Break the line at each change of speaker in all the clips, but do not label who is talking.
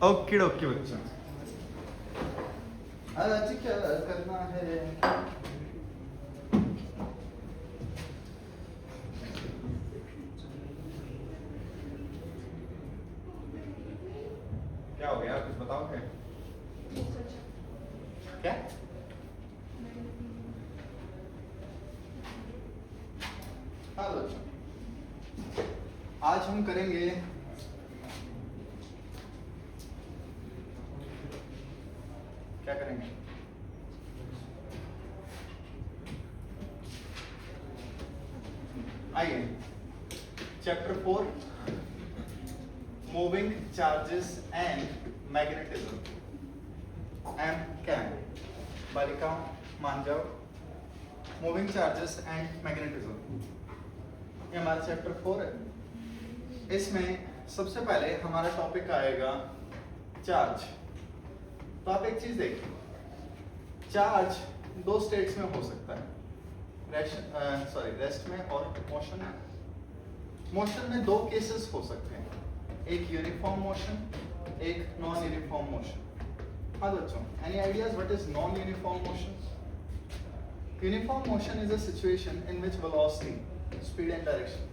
Okay okay बच्चा, आज क्या करना है? क्या हो गया, कुछ बताओ। क्या हाँ बच्चा, आज हम करेंगे क्या करेंगे? आइए, chapter 4 moving charges and magnetism. एम क्या है बालिका, मान जाओ। मूविंग चार्जेस एंड मैग्नेटिज्म, ये हमारा चैप्टर 4 है। इसमें सबसे पहले हमारा टॉपिक आएगा चार्ज। तो आप एक चीज देखिए, चार्ज दो स्टेट्स में हो सकता है, रेस्ट में और मोशन में। मोशन में दो केसेस हो सकते हैं, एक यूनिफॉर्म मोशन, एक नॉन यूनिफॉर्म मोशन। हाँ बच्चों, any ideas what is non uniform motion? Uniform motion is a situation in which velocity, speed and direction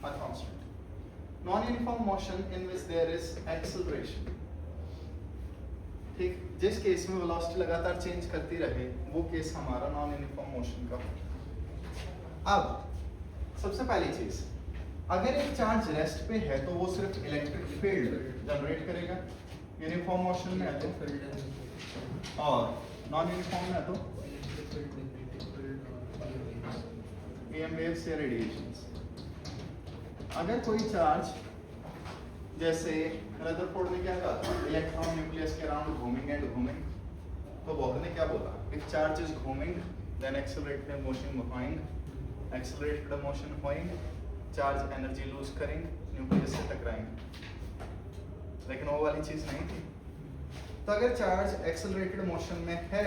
are constant. Non-uniform motion in which there is acceleration. ठीक, जिस case में velocity लगातार change करती रहे वो case हमारा non uniform motion का। अब सबसे पहली चीज, अगर एक चार्ज रेस्ट पे है तो वो सिर्फ इलेक्ट्रिक फील्ड जनरेट करेगा, यूनिफॉर्म मोशन में है तो, और नॉन यूनिफॉर्म में है तो EM waves या रेडिएशंस। अगर कोई चार्ज, जैसे रदरफोर्ड ने क्या कहा था, इलेक्ट्रॉन न्यूक्लियस के अराउंड घूमिंग एंड घूमिंग, तो बोहर ने क्या बोला, इफ चार्ज इज घूमिंग then accelerated motion going, accelerated motion going, charge energy lose करेंगे, न्यूक्लियस से टकराएंगे। लेकिन वो वाली चीज नहीं थी। तो अगर चार्ज एक्सेलरेटेड मोशन में है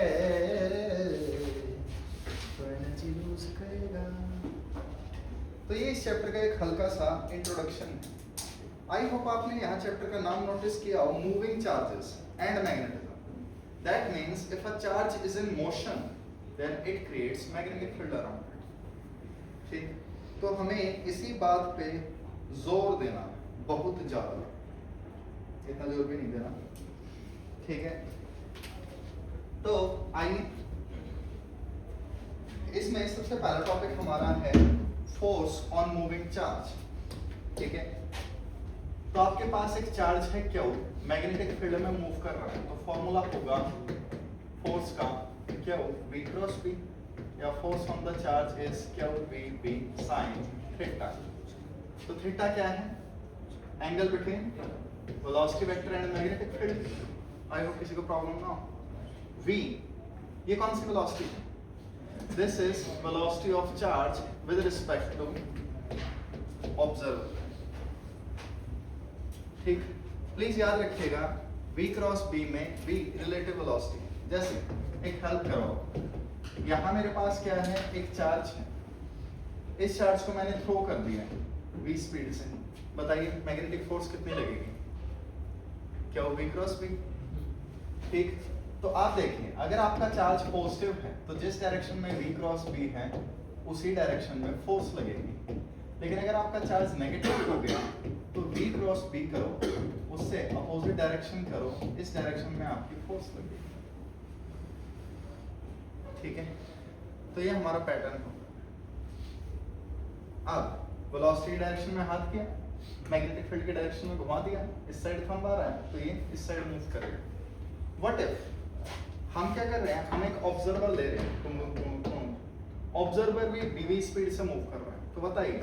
तो एनर्जी लूज करेगा। तो ये इस चैप्टर का एक हल्का सा इंट्रोडक्शन है। आई होप आपने यहाँ चैप्टर का नाम नोटिस किया हो, moving charges and magnetism. That means if a charge is in motion then it creates magnetic field around it. ठीक, तो हमें इसी बात पे जोर देना, बहुत ज्यादा, इतना जोर भी नहीं देना। ठीक है, तो आइए, इसमें सबसे पहला टॉपिक हमारा है फोर्स ऑन मूविंग चार्ज। ठीक है, तो आपके पास एक चार्ज है क्यू, मैग्नेटिक फील्ड में मूव कर रहा है, तो फॉर्मूला होगा फोर्स का क्यू v क्रॉस b, या force on the charge is Q v b sine theta. तो थीटा क्या है? Angle between velocity vector and magnetic field. I hope किसी को प्रॉब्लम ना हो। v, ये कौन सी वेलोसिटी है? This is velocity of charge with respect to observer. ठीक, प्लीज याद रखिएगा v क्रॉस b में v रिलेटिव वेलोसिटी। जैसे एक हेल्प करो, यहाँ मेरे पास क्या है, एक चार्ज है, इस चार्ज को मैंने थ्रो कर दिया है v स्पीड से। बताइए मैग्नेटिक फोर्स कितनी लगेगी? क्या वो v क्रॉस b? ठीक, तो आप देखिए, अगर आपका चार्ज पॉजिटिव है तो जिस डायरेक्शन में v क्रॉस b है उसी डायरेक्शन में फोर्स लगेगी। लेकिन अगर आपका चार्ज नेगेटिव हो गया तो v क्रॉस b करो, उससे अपोजिट डायरेक्शन करो, इस डायरेक्शन में आपकी फोर्स लगेगी। ठीक है, तो ये हमारा पैटर्न हो। अब वेलोसिटी डायरेक्शन में हाथ किया, मैग्नेटिक फील्ड के डायरेक्शन में घुमा दिया, इस साइड थंब आ रहा है तो ये इस साइड मूव करेगा। व्हाट इफ हम क्या कर रहे हैं, हम एक ऑब्जर्वर ले रहे हैं, ऑब्जर्वर भी v स्पीड से मूव कर रहा है, तो बताइए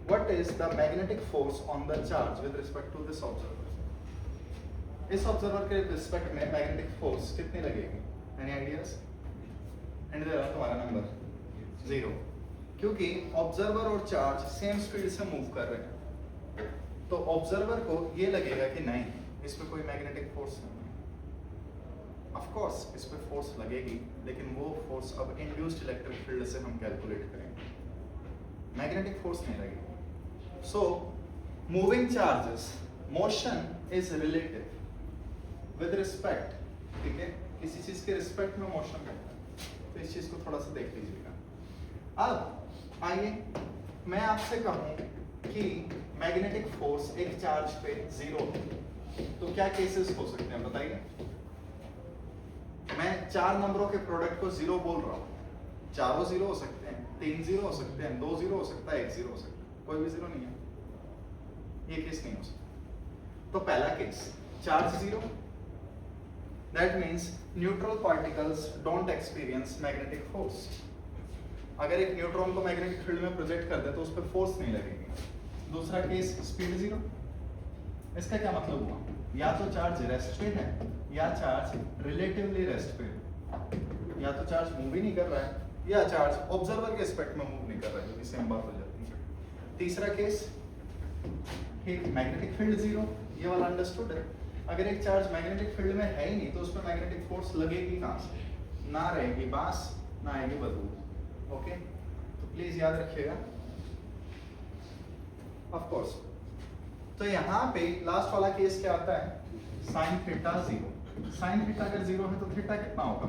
what is the magnetic force on the charge with respect to this observer? इस ऑब्जर्वर के रिस्पेक्ट में मैग्नेटिक फोर्स कितनी लगेगी? Any ideas? एंड दे रहा तुम्हारा नंबर 0, क्योंकि ऑब्जर्वर और चार्ज सेम स्पीड से मूव कर रहे हैं, तो ऑब्जर्वर को ये लगेगा कि नहीं, इसमें कोई मैग्नेटिक फोर्स नहीं। ऑफ कोर्स इस पे फोर्स लगेगी, लेकिन वो फोर्स अब इंड्यूस्ड इलेक्ट्रिक फील्ड से हम कैलकुलेट करेंगे, मैग्नेटिक फोर्स नहीं लगेगी। So moving charges, motion is relative, with respect, ठीक है, किसी चीज के रिस्पेक्ट में मोशन करता है। तो इस चीज को थोड़ा सा देख लीजिएगा। अब आइए मैं आपसे कहूं कि मैग्नेटिक फोर्स एक चार्ज पे 0 है, तो क्या केसेस हो सकते हैं बताइए। मैं 4 नंबरों के प्रोडक्ट को 0 बोल रहा हूं, चारों 0 हो सकते हैं, 3 0 हो सकते हैं, 2 0 हो सकता है, 1 0 हो सकता है, कोई भी 0 नहीं है, ये केस नहीं हो सकता। तो पहला case charge 0, that means neutral particles don't experience magnetic force. अगर एक न्यूट्रॉन को मैग्नेटिक फील्ड में प्रोजेक्ट कर दे तो उस पर फोर्स नहीं लगेगी। दूसरा केस स्पीड 0, इसका क्या मतलब हुआ, या तो चार्ज रेस्ट पे है या चार्ज रिलेटिवली रेस्ट पे है, या तो चार्ज मूव ही नहीं कर रहा है या चार्ज ऑब्जर्वर के एस्पेक्ट में मूव नहीं कर रहा है, जो कि सेम बात हो जाती है। तीसरा केस, ठीक, मैग्नेटिक फील्ड 0, ये वाला अंडरस्टूड है। अगर एक चार्ज मैग्नेटिक फील्ड में है ही नहीं तो उस पर मैग्नेटिक फोर्स लगेगी कहां से, ना रहेगी बांस ना आएगी बदबू। ओके, तो प्लीज याद रखिएगा। ऑफ कोर्स, तो यहाँ पे लास्ट वाला केस क्या आता है, साइन थीटा 0। साइन थीटा अगर 0 है तो थीटा कितना होगा,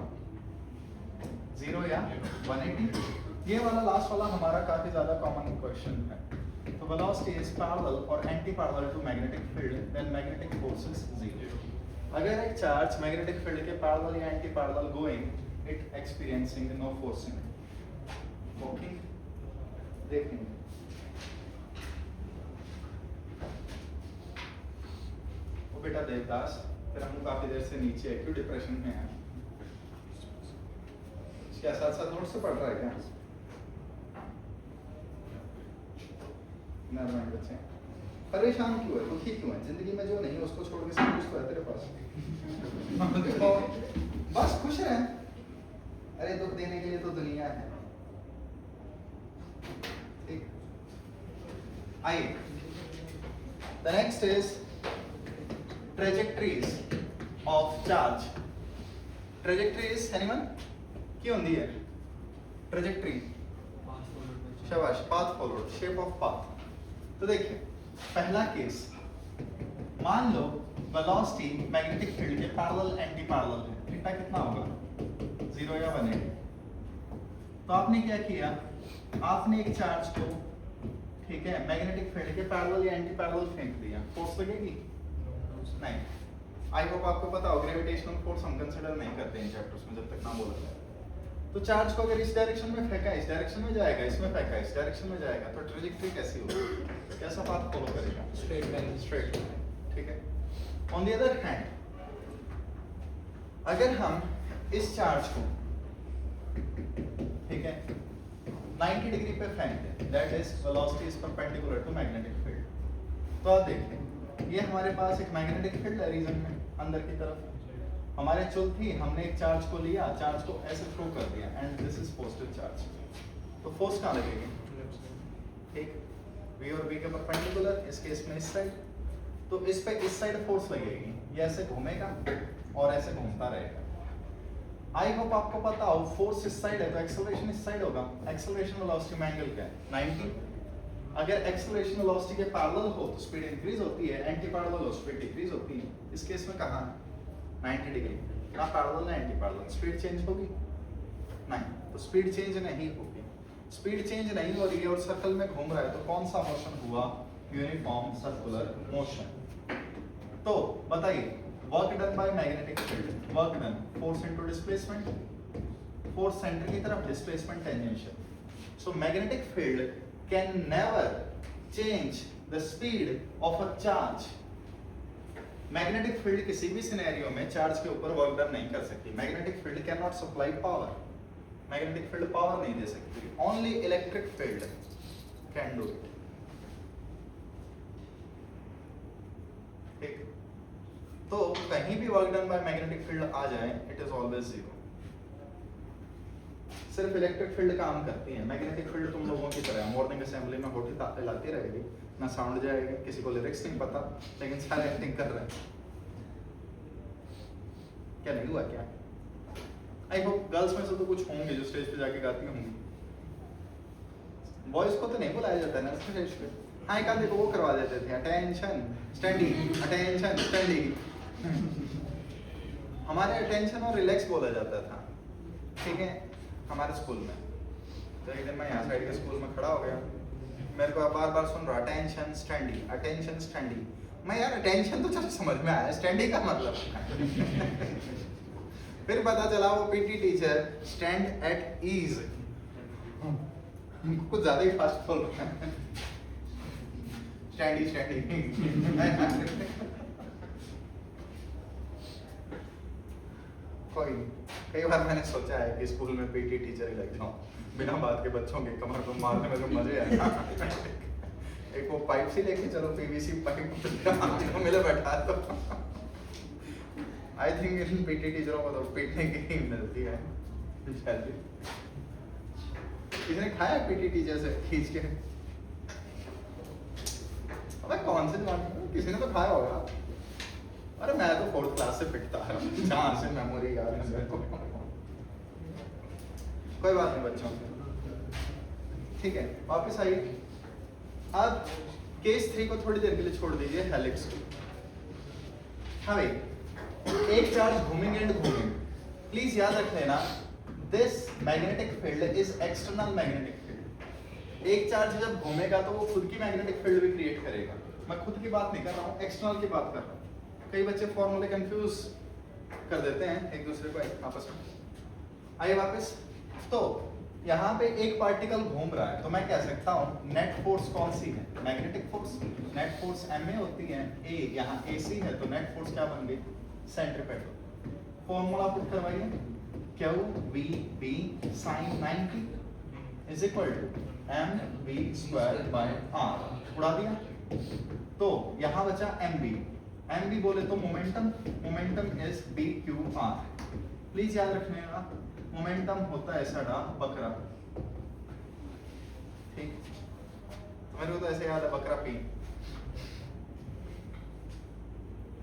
0 या 180। ये वाला लास्ट वाला हमारा काफी ज्यादा कॉमन क्वेश्चन है। तो वेलोसिटी इज पैरेलल और anti parallel to magnetic field, then magnetic force is 0। अगर एक चार्ज मैग्नेटिक फील्ड के पैरेलल या anti parallel going, it experiencing no forcing. Okay, देखेंगे। ओ बेटा देवदास, तेरा मुंह काफी देर से नीचे है, क्यों डिप्रेशन में है? क्या साथ साथ नोट से पढ़ रहा है क्या? नॉर्मल बच्चे परेशान क्यों है, दुखी क्यों है? जिंदगी में जो नहीं है उसको छोड़ के सब कुछ तो है तेरे पास। देखो, बस खुश रहे। अरे दुख देने के लिए तो दुनिया है। ठीक, आइए, the next is trajectories of charge. Trajectories anyone? ਕੀ ਹੁੰਦੀ ਹੈ trajectory? शाबाश, path followed, shape of path। तो देखिए पहला केस, मान लो वेलोसिटी मैग्नेटिक फील्ड के पैरेलल एंटी पैरेलल है, थीटा कितना होगा, 0 या 180। तो आपने क्या किया, आपने एक चार्ज को, ठीक है, मैग्नेटिक फील्ड के पैरेलल या एंटी पैरेलल फेंक दिया, फोर्स लगेगी नहीं। आई होप आपको पता हो ग्रेविटेशनल फोर्स हम कंसीडर नहीं करते इन चैप्टर्स में जब तक ना बोला जाए। तो चार्ज को अगर इस डायरेक्शन में फेंका इस डायरेक्शन में जाएगा, इसमें फेंका इस डायरेक्शन में जाएगा, तो ट्रैजेक्टरी कैसी होगी, कैसा पाथ फॉलो करेगा, स्ट्रेट लाइन, स्ट्रेट। ठीक है। ऑन द अदर हैंड, अगर हम इस चार्ज को, ठीक है, 90 डिग्री पे फेंक दें, that is velocity is perpendicular to magnetic field. तो आप देखिए ये हमारे पास एक मैग्नेटिक फील्ड है रीजन में, अंदर की तरफ हमारे चुल थी, हमने एक चार्ज को लिया, चार्ज को ऐसे थ्रो कर दिया, and this is positive charge. तो फोर्स कहाँ लगेगी, ठीक, V और V के परपेंडिकुलर, इस केस में इस साइड। तो इस पे इस साइड फोर्स लगेगी, ये ऐसे घूमेगा और ऐसे घूमता रहेगा। आई होप आपको पता हो फोर्स इस साइड है तो एक्सेलरेशन इस साइड होगा। एक्सेलरेशन वेलोसिटी में एंगल क्या है, 90। अगर एक्सेलरेशन वेलोसिटी के पैरेलल हो तो स्पीड इंक्रीज होती है, एंटी पैरेलल हो स्पीड डिक्रीज होती है। इस केस में कहाँ 90 डिग्री, ना पैरेलल ना एंटी पैरेलल, स्पीड चेंज होगी नहीं, तो स्पीड चेंज नहीं होगी। स्पीड चेंज नहीं हो रही है और सर्कल में घूम रहा है, तो कौन सा मोशन हुआ, यूनिफॉर्म सर्कुलर मोशन। तो बताइए work done by magnetic field, work done force into displacement, force centre की तरफ, displacement tangential. So magnetic field can never change the speed of a charge। Magnetic field किसी भी scenario में charge के ऊपर work done नहीं कर सकती। Magnetic field can not supply power, magnetic field power नहीं दे सकती, only electric field can do it. ठीक, तो कहीं भी work done by magnetic field आ जाए, इट इज ऑलवेज 0। सिर्फ इलेक्ट्रिक फील्ड काम करती है, मैग्नेटिक फील्ड तुम लोगों की तरह मॉर्निंग असेंबली में होती ताते लाती रहेगी, ना साउंड जाएगा, किसी को लिरिक्स नहीं पता लेकिन सारे एक्टिंग कर रहे हैं। क्या नहीं हुआ क्या? आई होप गर्ल्स में से तो कुछ होंगे जो स्टेज पे जाके गाती होंगी। बॉयज को तो नहीं बुलाया जाता ना स्टेज पे, हाँ एक आधे को वो करवा देते थे, अटेंशन स्टैंडिंग, अटेंशन स्टैंडिंग। हमारे अटेंशन और रिलैक्स बोला जाता था, ठीक है, हमारे स्कूल में। तो एक दिन मैं यहाँ साइड के स्कूल में खड़ा हो गया, मेरे को बार बार सुन रहा अटेंशन स्टडी, अटेंशन स्टडी। मैं यार अटेंशन तो चलो समझ में आया, स्टडी का मतलब फिर पता चला वो PT teacher stand at ease, कुछ ज्यादा ही फास्ट बोल रहा है। स्टैंडी कोई कई बार मैंने सोचा है कि स्कूल में पीटी टीचर ही लग जाऊं, बिना बात के बच्चों के कमर को मारने में जो मजे है ना। एक वो पाइप से लेके चलो, पीवीसी पाइप मिले बैठा तो आई थिंक इन पीटी टीचरों को तो पीटने की ही मिलती है। किसने खाया पीटी टीचर से खींच के? अबे कौन से जमाने, किसी ने तो खाया होगा। अरे मैं तो 4th क्लास से पिटता है, जहाँ से मेमोरी याद है मेरे को। कोई बात नहीं बच्चों, ठीक है, वापस आइए। अब केस 3 को थोड़ी देर के लिए छोड़ दीजिए, हेलिक्स को। हाँ भाई, एक चार्ज घूमिंग एंड घूमिंग, प्लीज याद रख लेना, this magnetic field is external magnetic field. एक चार्ज जब घूमेगा तो वो खुद की मैग्नेटिक फील्ड भी क्रिएट करेगा। मैं खुद की बात नहीं कर रहा हूँ, एक्सटर्नल की बात कर रहा हूँ। कई बच्चे फॉर्मूले कंफ्यूज कर देते हैं एक दूसरे को आपस में। आइए वापस, तो यहाँ पे एक पार्टिकल घूम रहा है, तो मैं कह सकता हूँ नेट फोर्स कौन सी है? Magnetic force. Net force ma होती है, a यहाँ ac है, तो नेट फोर्स क्या बन गई? सेंट्रीपेटल। फॉर्मूला पुट करवाइए, q v b sin 90 is equal to mv square by r। उड़ा दिया, तो यहाँ बचा mv बोले तो मोमेंटम इज bqr। प्लीज याद रखिएगा, मोमेंटम होता है साड़ा बकरा, ठीक, तो मेरे को तो ऐसे याद है बकरा पी,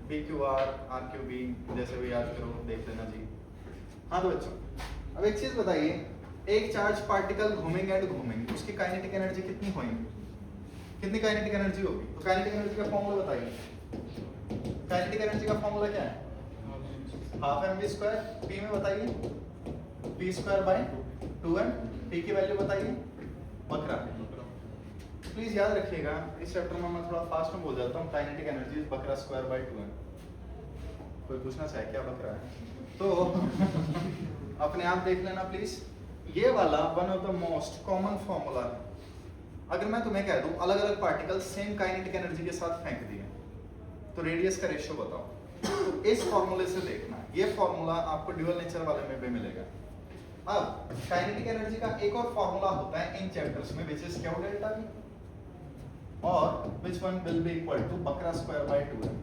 bqr rqb, जैसे भी याद करो देख लेना जी। हाँ तो बच्चों, अब एक चीज बताइए, एक चार्ज पार्टिकल घूमिंग एंड घूमिंग, उसकी काइनेटिक एनर्जी कितनी होगी? कितनी काइनेटिक एनर्जी होगी? तो काइनेटिक एनर्जी का फॉर्मूला बताइए। काइनेटिक एनर्जी का फॉर्मूला क्या है? हाफ mv स्क्वायर, p में बताइए, p square by 2m, p की वैल्यू बताइए, बकरा। प्लीज याद रखिएगा, इस चैप्टर में मैं थोड़ा फास्ट में बोल जाता हूँ। काइनेटिक एनर्जी इज बकरा स्क्वायर बाय 2m। कोई पूछना चाहे क्या बकरा है तो अपने आप देख लेना प्लीज। ये वाला one of the most common formula है। अगर मैं तुम्हें कह दूं अलग अलग पार्टिकल सेम काइनेटिक एनर्जी के साथ फेंक दिए, तो रेडियस का रेशियो बताओ। तो इस फॉर्मूले से देखना, ये फॉर्मूला आपको ड्यूअल नेचर वाले में भी मिलेगा। अब काइनेटिक एनर्जी का एक और फॉर्मूला होता है इन चैप्टर्स में, which is q delta v, और which one will be equal to बकरा स्क्वायर बाय 2m।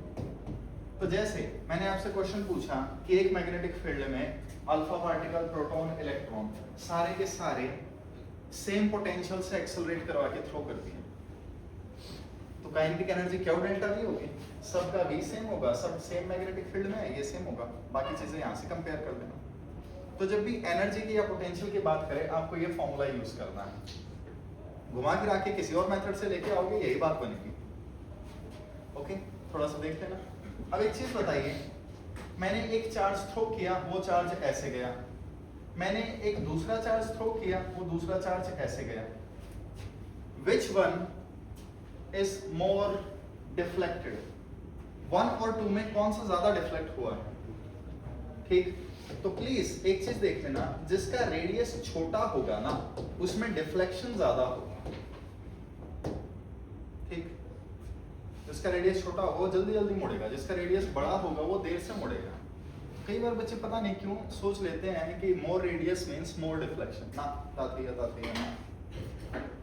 तो जैसे मैंने आपसे क्वेश्चन पूछा कि एक मैग्नेटिक फील्ड में अल्फा पार्टिकल, प्रोटॉन, इलेक्ट्रॉन सारे के सारे सेम पोटेंशियल से एक्सेलरेट करवा के थ्रो करती हैं, तो kinetic energy Q delta we होगी। सबका v सेम होगा, सब सेम मैग्नेटिक फील्ड में है, ये सेम होगा, बाकी चीजें यहाँ से कंपेयर कर देना। तो जब भी एनर्जी की या पोटेंशियल की बात करें, आपको ये फॉर्मूला यूज करना है। घुमा फिरा के किसी और मेथड से लेके आओगे, यही बात बनेगी। ओके, थोड़ा सा देख लेना। अब एक चीज बताइए, मैंने एक चार्ज थ्रो किया, वो चार्ज ऐसे गया, मैंने एक दूसरा चार्ज थ्रो किया, वो दूसरा चार्ज ऐसे गया। Which one is more deflected? 1 और 2 में कौन सा ज्यादा डिफ्लेक्ट हुआ है? ठीक, तो प्लीज एक चीज देख लेना, जिसका रेडियस छोटा होगा ना, उसमें डिफ्लेक्शन ज्यादा होगा। ठीक, जिसका रेडियस छोटा होगा वो जल्दी जल्दी मुड़ेगा, जिसका रेडियस बड़ा होगा वो देर से मुड़ेगा। कई बार बच्चे पता नहीं क्यों सोच लेते हैं कि मोर रेडियस मींस मोर डिफ्लेक्शन। ना, ताती है ना।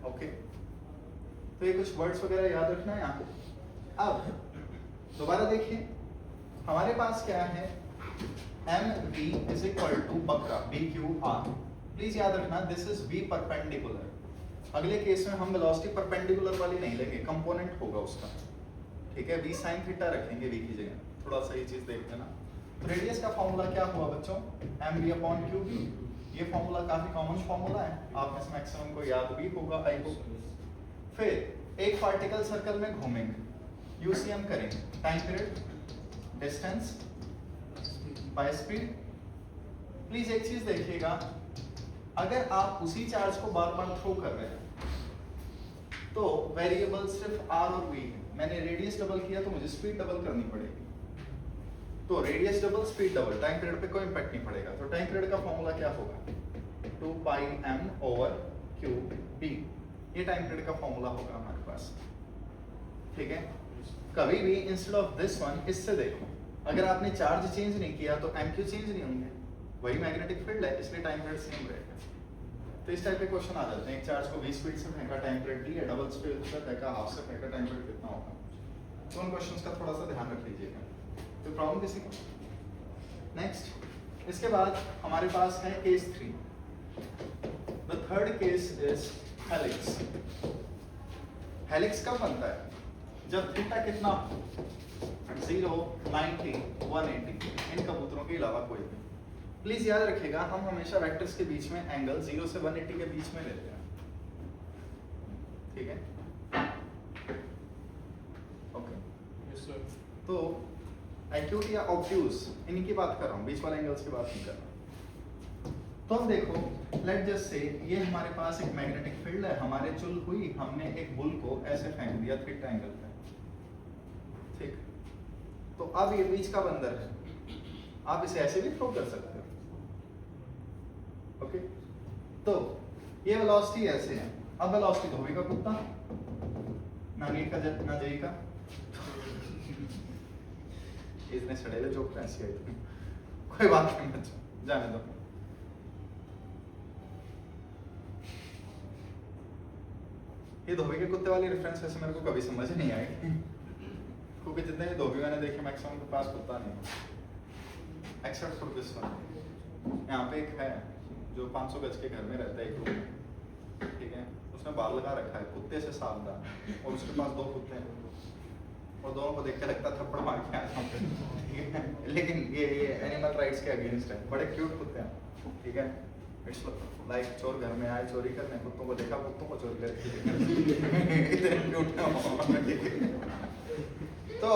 ओके, तो ये कुछ वर्ड्स वगैरह याद रखना है यहाँ। अब दोबारा देखिए, हमारे पास क्या है? mv इज इक्वल टू बकरा bqr। प्लीज याद रखना, दिस इज v परपेंडिकुलर। अगले केस में हम वेलोसिटी परपेंडिकुलर वाली नहीं लेंगे, कंपोनेंट होगा उसका, ठीक है। v sin थीटा रखेंगे v की जगह, थोड़ा सा ये चीज देख लेना। तो रेडियस का फॉर्मूला क्या हुआ बच्चों? mv upon qb। ये फॉर्मूला काफी कॉमन फॉर्मूला है, आप में से मैक्सिमम को याद भी होगा आई होप। फिर एक पार्टिकल सर्कल में घूमेंगे, यूसीएम करेंगे, time period, distance, by speed. Please एक चीज देखिएगा, अगर आप उसी चार्ज को बार बार थ्रो कर रहे हैं तो वेरिएबल सिर्फ आर और वी है। मैंने रेडियस डबल किया तो मुझे स्पीड डबल करनी पड़ेगी, तो radius double speed double, time period पे कोई इंपैक्ट नहीं पड़ेगा। तो टाइम पीरियड का फॉर्मूला क्या होगा, 2 पाई m ओवर क्यू बी, ये टाइम पीरियड का फॉर्मूला होगा हमारे पास। ठीक है, कभी भी इंस्टेड ऑफ दिस वन इससे देखो, अगर आपने चार्ज चेंज नहीं किया तो एम क्यू चेंज नहीं होंगे, वही मैग्नेटिक फील्ड है, इसलिए टाइम पीरियड सेम रहेगा। तो इस टाइप के क्वेश्चन आ जाते हैं, एक चार्ज को v स्पीड से फेंका, टाइम पीरियड d है, डबल स्पीड से फेंका, हाफ से फेंका, टाइम पीरियड कितना होगा। तो उन क्वेश्चंस का थोड़ा सा ध्यान रख लीजिएगा। तो प्रॉब्लम किसी को नेक्स्ट, इसके बाद हमारे पास है case 3। The third case is helix. Helix कब बनता है, जब थीटा कितना 0, 90, 180 इन कबूतरों के अलावा कोई भी। प्लीज याद रखिएगा, हम हमेशा वेक्टर्स के बीच में एंगल 0 से 180 के बीच में लेते हैं। ठीक है, ओके
यस सर।
तो एक्यूट या ऑब्ट्यूज इन्हीं की बात कर रहा हूँ, बीच वाले एंगल्स की बात नहीं कर रहा। तो अब देखो, लेट जस्ट से ये हमारे पास एक मैग्नेटिक फील्ड है, हमारे चुल हुई, हमने एक बुल को ऐसे फेंक दिया थीटा एंगल पे। ठीक, तो अब ये बीच का बंदर है, आप इसे ऐसे भी थ्रो कर सकते हो। ओके, तो ये वेलोसिटी ऐसे है, अब वेलोसिटी धोबी का कुत्ता ना नीट का ना जई का इसने सड़ेले जोक ऐसी आई थी, कोई बात नहीं बच्चों, जाने दो। ये धोबी के कुत्ते वाली रेफरेंस वैसे मेरे को कभी समझ नहीं आई क्योंकि जितने भी धोबी मैंने देखे मैक्सिमम के पास कुत्ता नहीं, एक्सेप्ट फॉर दिस वन। यहाँ पे एक है जो 500 गज के घर में रहता है एक रूम में, ठीक है, उसने बाल लगा रखा है कुत्ते से सावधान, और उसके पास 2 कुत्ते हैं और दोनों को देख के लगता थप्पड़ मार के आया ठीक है, लेकिन ये एनिमल राइट्स के अगेंस्ट है, बड़े क्यूट कुत्ते हैं। ठीक है, इट्स लाइक चोर घर में आए चोरी करने, कुत्तों को देखा, कुत्तों को चोरी करके इतने क्यूट है। तो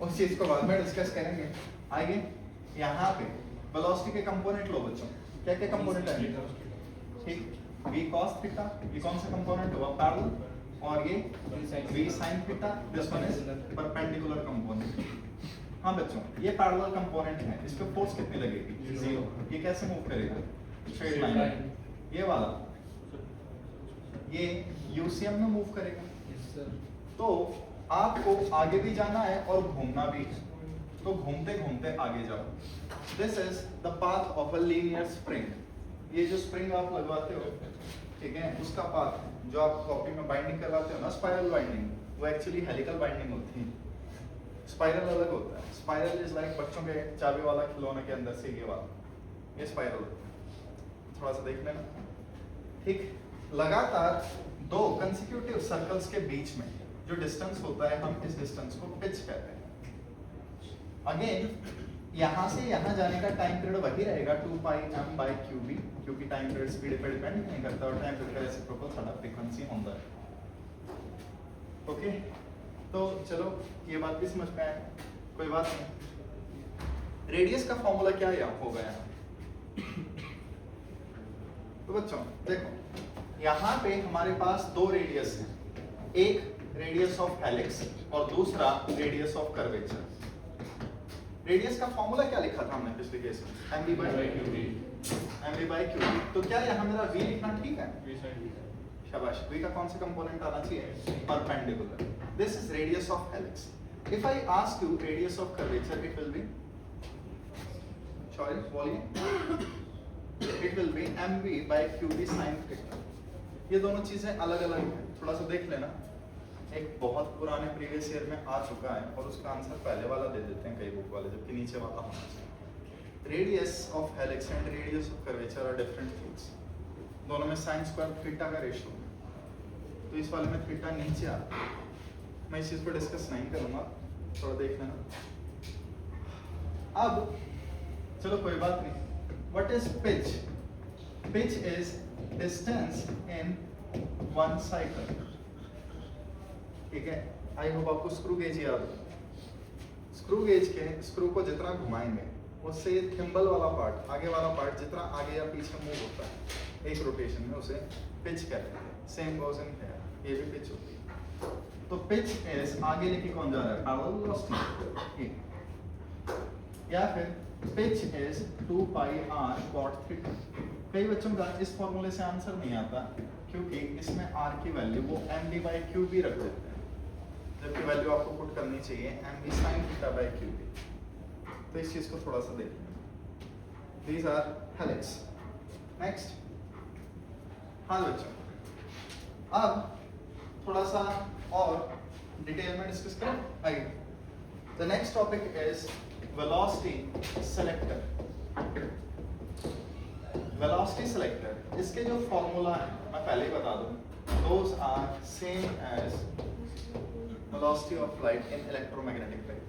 उस चीज को बाद में डिस्कस करेंगे। आइए यहाँ पे वेलोसिटी के कंपोनेंट लो बच्चों, क्या क्या कंपोनेंट है। ठीक, v cos थीटा, ये कौन सा कंपोनेंट हुआ, पैरेलल, और ये v sin theta, this one is perpendicular component. हाँ बच्चों, ये पैरेलल कंपोनेंट है, इस पे फोर्स कितनी लगेगी, 0। ये कैसे मूव करेगा, स्ट्रेट लाइन। ये वाला ये यूसीएम में मूव करेगा। तो आपको आगे भी जाना है और घूमना भी है, तो घूमते घूमते आगे जाओ। This is the path of a linear spring. ये जो स्प्रिंग आप लगवाते हो, ठीक है, उसका पाथ जो आप कॉपी में बाइंडिंग करवाते हो ना, स्पाइरल बाइंडिंग, वो एक्चुअली हेलिकल बाइंडिंग होती है, स्पाइरल अलग होता है। स्पाइरल इज लाइक बच्चों के चाबी वाला खिलौने के अंदर से ये वाला, ये स्पाइरल होता है, थोड़ा सा देख लेना। ठीक, लगातार 2 कंसेक्यूटिव सर्कल्स के बीच में जो डिस्टेंस होता है, हम इस डिस्टेंस को पिच कहते हैं। अगेन यहाँ से यहाँ जाने का टाइम पीरियड वही रहेगा 2 पाई m बाय क्यूबी, क्योंकि टाइम पीरियड स्पीड पे डिपेंड नहीं करता और टाइम पीरियड का रेसिप्रोकल साਡਾ फ्रीक्वेंसी होता है। ओके, तो चलो ये बात भी समझ में आया, कोई बात नहीं। रेडियस का फॉर्मूला क्या हो गया यहाँ। तो बच्चों देखो, यहाँ पे हमारे पास 2 रेडियस हैं, एक रेडियस ऑफ हेलिक्स और दूसरा रेडियस ऑफ कर्वेचर। रेडियस का फॉर्मूला क्या लिखा था हमने पिछले केस में, mv बाय क्यूबी। तो क्या यहाँ मेरा v लिखना ठीक है, शाबाश। v का कौन सा कंपोनेंट आना चाहिए, perpendicular. This is radius of helix. If I ask you radius of curvature, it will be, sorry बोलिए, it will be mv by q B sin theta. ये दोनों चीजें अलग अलग हैं, थोड़ा सा देख लेना। एक बहुत पुराने प्रीवियस ईयर में आ चुका है और उसका आंसर पहले वाला दे देते हैं कई बुक वाले, जबकि नीचे वाला होना चाहिए। Radius of helix and radius of curvature R different things, दोनों में sin स्क्वायर थीटा का रेशियो है, तो इस वाले में थीटा नीचे आता है। मैं इस चीज पर डिस्कस नहीं करूंगा, थोड़ा देख लेना। अब चलो कोई बात नहीं। What is pitch? Pitch is distance in 1 cycle. ठीक है, आई होप आपको स्क्रू गेज याद हो। स्क्रू गेज के स्क्रू को जितना घुमाएंगे उससे ये थिम्बल वाला पार्ट, आगे वाला पार्ट जितना आगे या पीछे मूव होता है एक रोटेशन में, उसे पिच कहते हैं। सेम गोज इन हियर, ये भी पिच होती है। तो पिच इज आगे लेके कौन जा रहा है, ट्रैवल वेलोसिटी, या फिर pitch is 2 pi r cot theta. कई बच्चों का इस फॉर्मूले से आंसर नहीं आता क्योंकि इसमें r की वैल्यू वो mv/q भी रख देते हैं, जबकि वैल्यू आपको पुट करनी चाहिए mv sin theta bye q। तो इस चीज को थोड़ा सा देखिए। These are helix. Next. हाँ बच्चों, अब थोड़ा सा और डिटेल में डिस्कस करें। आइए। The next topic is velocity selector. Velocity selector, इसके जो फॉर्मूला है मैं पहले ही बता दूं, those are same as velocity of light in electromagnetic wave.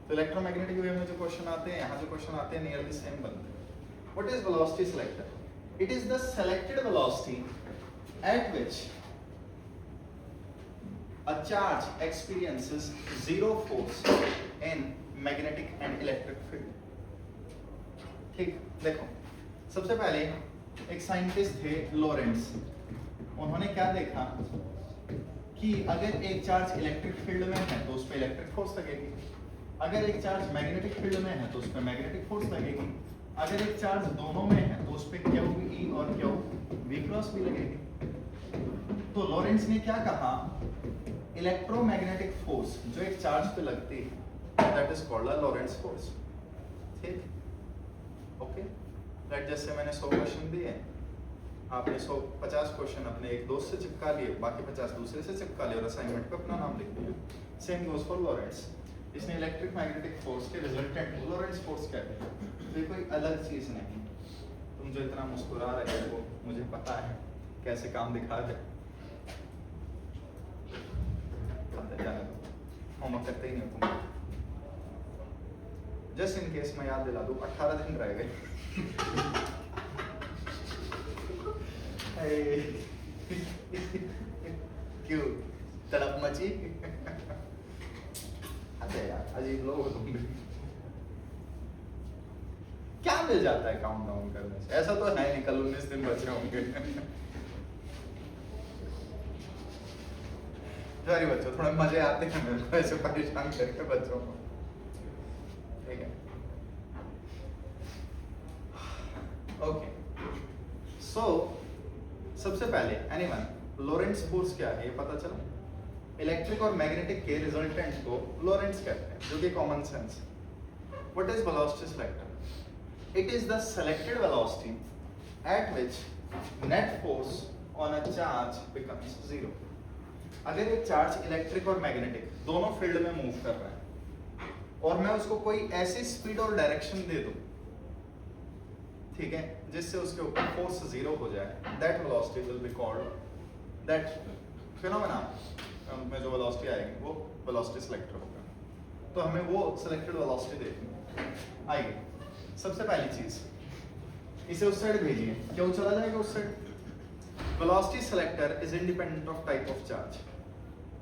तो इलेक्ट्रोमैग्नेटिक वेव में जो क्वेश्चन आते हैं, यहाँ जो क्वेश्चन आते हैं नियरली सेम बनते हैं। What is velocity selector? It is the selected velocity at which a charge experiences zero force in magnetic and electric field. ठीक, देखो सबसे पहले एक साइंटिस्ट थे लॉरेंट्ज, उन्होंने क्या देखा कि अगर एक चार्ज इलेक्ट्रिक फील्ड में है तो उस पर इलेक्ट्रिक फोर्स लगेगी, अगर एक चार्ज मैग्नेटिक फील्ड में है तो उस पर मैग्नेटिक फोर्स लगेगी, अगर एक चार्ज दोनों में है तो उस पर क्यू ई और क्यू वी क्रॉस भी लगेगी। तो लॉरेंट्ज ने क्या कहा, इलेक्ट्रोमैग्नेटिक फोर्स जो एक चार्ज पे लगती है that is called a Lorentz force. ठीक, ओके। लेट जैसे मैंने 100 क्वेश्चन दिए, आपने 150 क्वेश्चन अपने एक दोस्त से चिपका लिए, बाकी 50 दूसरे से चिपका लिए और असाइनमेंट पे अपना नाम लिख दिया। Same goes for Lorentz. इसने इलेक्ट्रिक मैग्नेटिक फोर्स के रिजल्टेंट को लॉरेंट्ज फोर्स कहते हैं। तो ये कोई अलग चीज नहीं। तुम जो इतना मुस्कुरा रहे हो मुझे पता है कैसे काम दिखा रहे, होमवर्क करते ही नहीं हो तुम। जस्ट इन केस मैं याद दिला दूं, 18 दिन रह गए। क्यों तड़प मची? अरे यार अजीब लोग हो तुम भी। क्या मिल जाता है काउंट डाउन करने से? ऐसा तो है नहीं कल 19 दिन बचे होंगे। सॉरी बच्चों, थोड़े मजे आते हैं मेरे को ऐसे परेशान करके बच्चों को। ठीक है, ओके। सो सबसे पहले एनीवन लॉरेंट्ज फोर्स क्या है ये पता चला। इलेक्ट्रिक और मैग्नेटिक के रिजल्टेंट को लॉरेंट्ज कहते हैं, जो कि कॉमन सेंस है। What is velocity selector? It is the selected velocity at which net force on a charge becomes zero. अगर एक चार्ज इलेक्ट्रिक और मैग्नेटिक दोनों फील्ड में मूव कर रहा है और मैं उसको कोई ऐसी स्पीड और डायरेक्शन दे दूं, ठीक है, जिससे उसके ऊपर फोर्स जीरो हो जाए, that velocity will be called, that phenomena में जो वेलोसिटी आएगी वो वेलोसिटी सेलेक्टर होगा। तो हमें वो सेलेक्टेड वेलोसिटी देखनी है। आइए, सबसे पहली चीज इसे उस साइड भेजिए, क्यों चला जाएगा उस side. Velocity selector is independent of type of charge.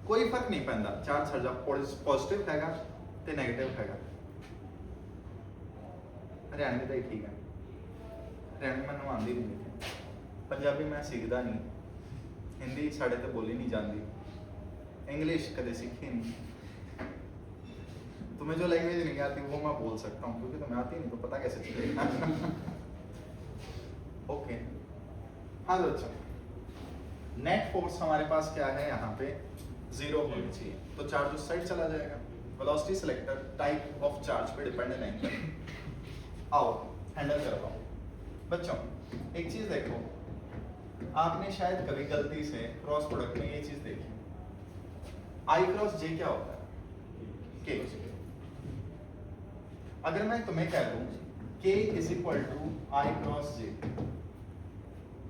कोई फर्क नहीं पैंदा चार्ज हर जगह पॉजिटिव हैगा ते नेगेटिव हैगा। हरियाणवी तो ही ठीक है, हरियाणवी मैं आंदी नहीं, पंजाबी मैं सीखदा नहीं, हिंदी साढ़े तो बोली नहीं जाती, इंग्लिश कदे सीखी नहीं। तुम्हें जो लैंग्वेज नहीं आती वो मैं बोल सकता हूँ, क्योंकि तुम्हें आती नहीं तो पता कैसे चलेगा। ओके, हाँ बच्चों, नेट फोर्स हमारे पास क्या है, यहाँ पे जीरो होनी चाहिए, तो चार्ज उस साइड चला जाएगा। Velocity selector type of charge पे डिपेंड नहीं करता। आओ हैंडल कर पाओ। बच्चों एक चीज देखो, आपने शायद कभी गलती से क्रॉस प्रोडक्ट में ये चीज देखी, आई क्रॉस जे क्या होता है, के। अगर मैं तुम्हें कह दूं k is equal to i cross j,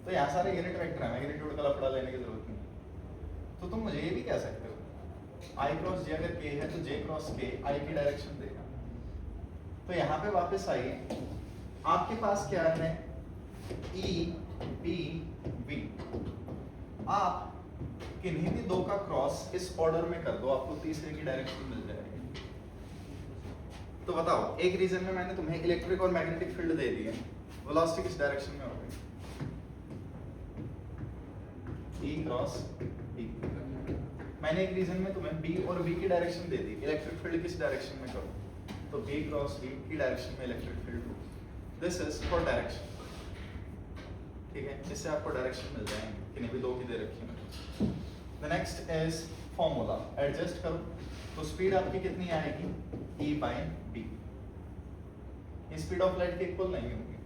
तो यहाँ सारे यूनिट वेक्टर है, मैग्नीट्यूड का लफड़ा लेने की जरूरत नहीं। तो तुम मुझे ये भी कह सकते हो आई क्रॉस जे अगर k है तो j क्रॉस k आई की डायरेक्शन देगा। तो यहाँ पे वापस आइए, आपके पास क्या है, E P B। आप किन्हीं भी दो का क्रॉस इस ऑर्डर में कर दो, आपको तीसरे की डायरेक्शन मिल जाएगी। तो बताओ, एक रीजन में मैंने तुम्हें इलेक्ट्रिक और मैग्नेटिक फील्ड दे दी है, वेलोसिटी किस डायरेक्शन में होगी? E cross B। मैंने एक रीजन में तुम्हें B और B की डायरेक्शन दे दी, इलेक्ट्रिक फील्ड किस डायरेक्शन में करो? तो B क्रॉस B की डायरेक्शन में electric field. This is for direction, ठीक है? इससे आपको डायरेक्शन मिल जाएंगे, किन्हीं भी दो की दे रखी है। The next is formula, adjust करो तो स्पीड आपकी कितनी आएगी? E by B। ये स्पीड ऑफ लाइट के इक्वल नहीं होगी,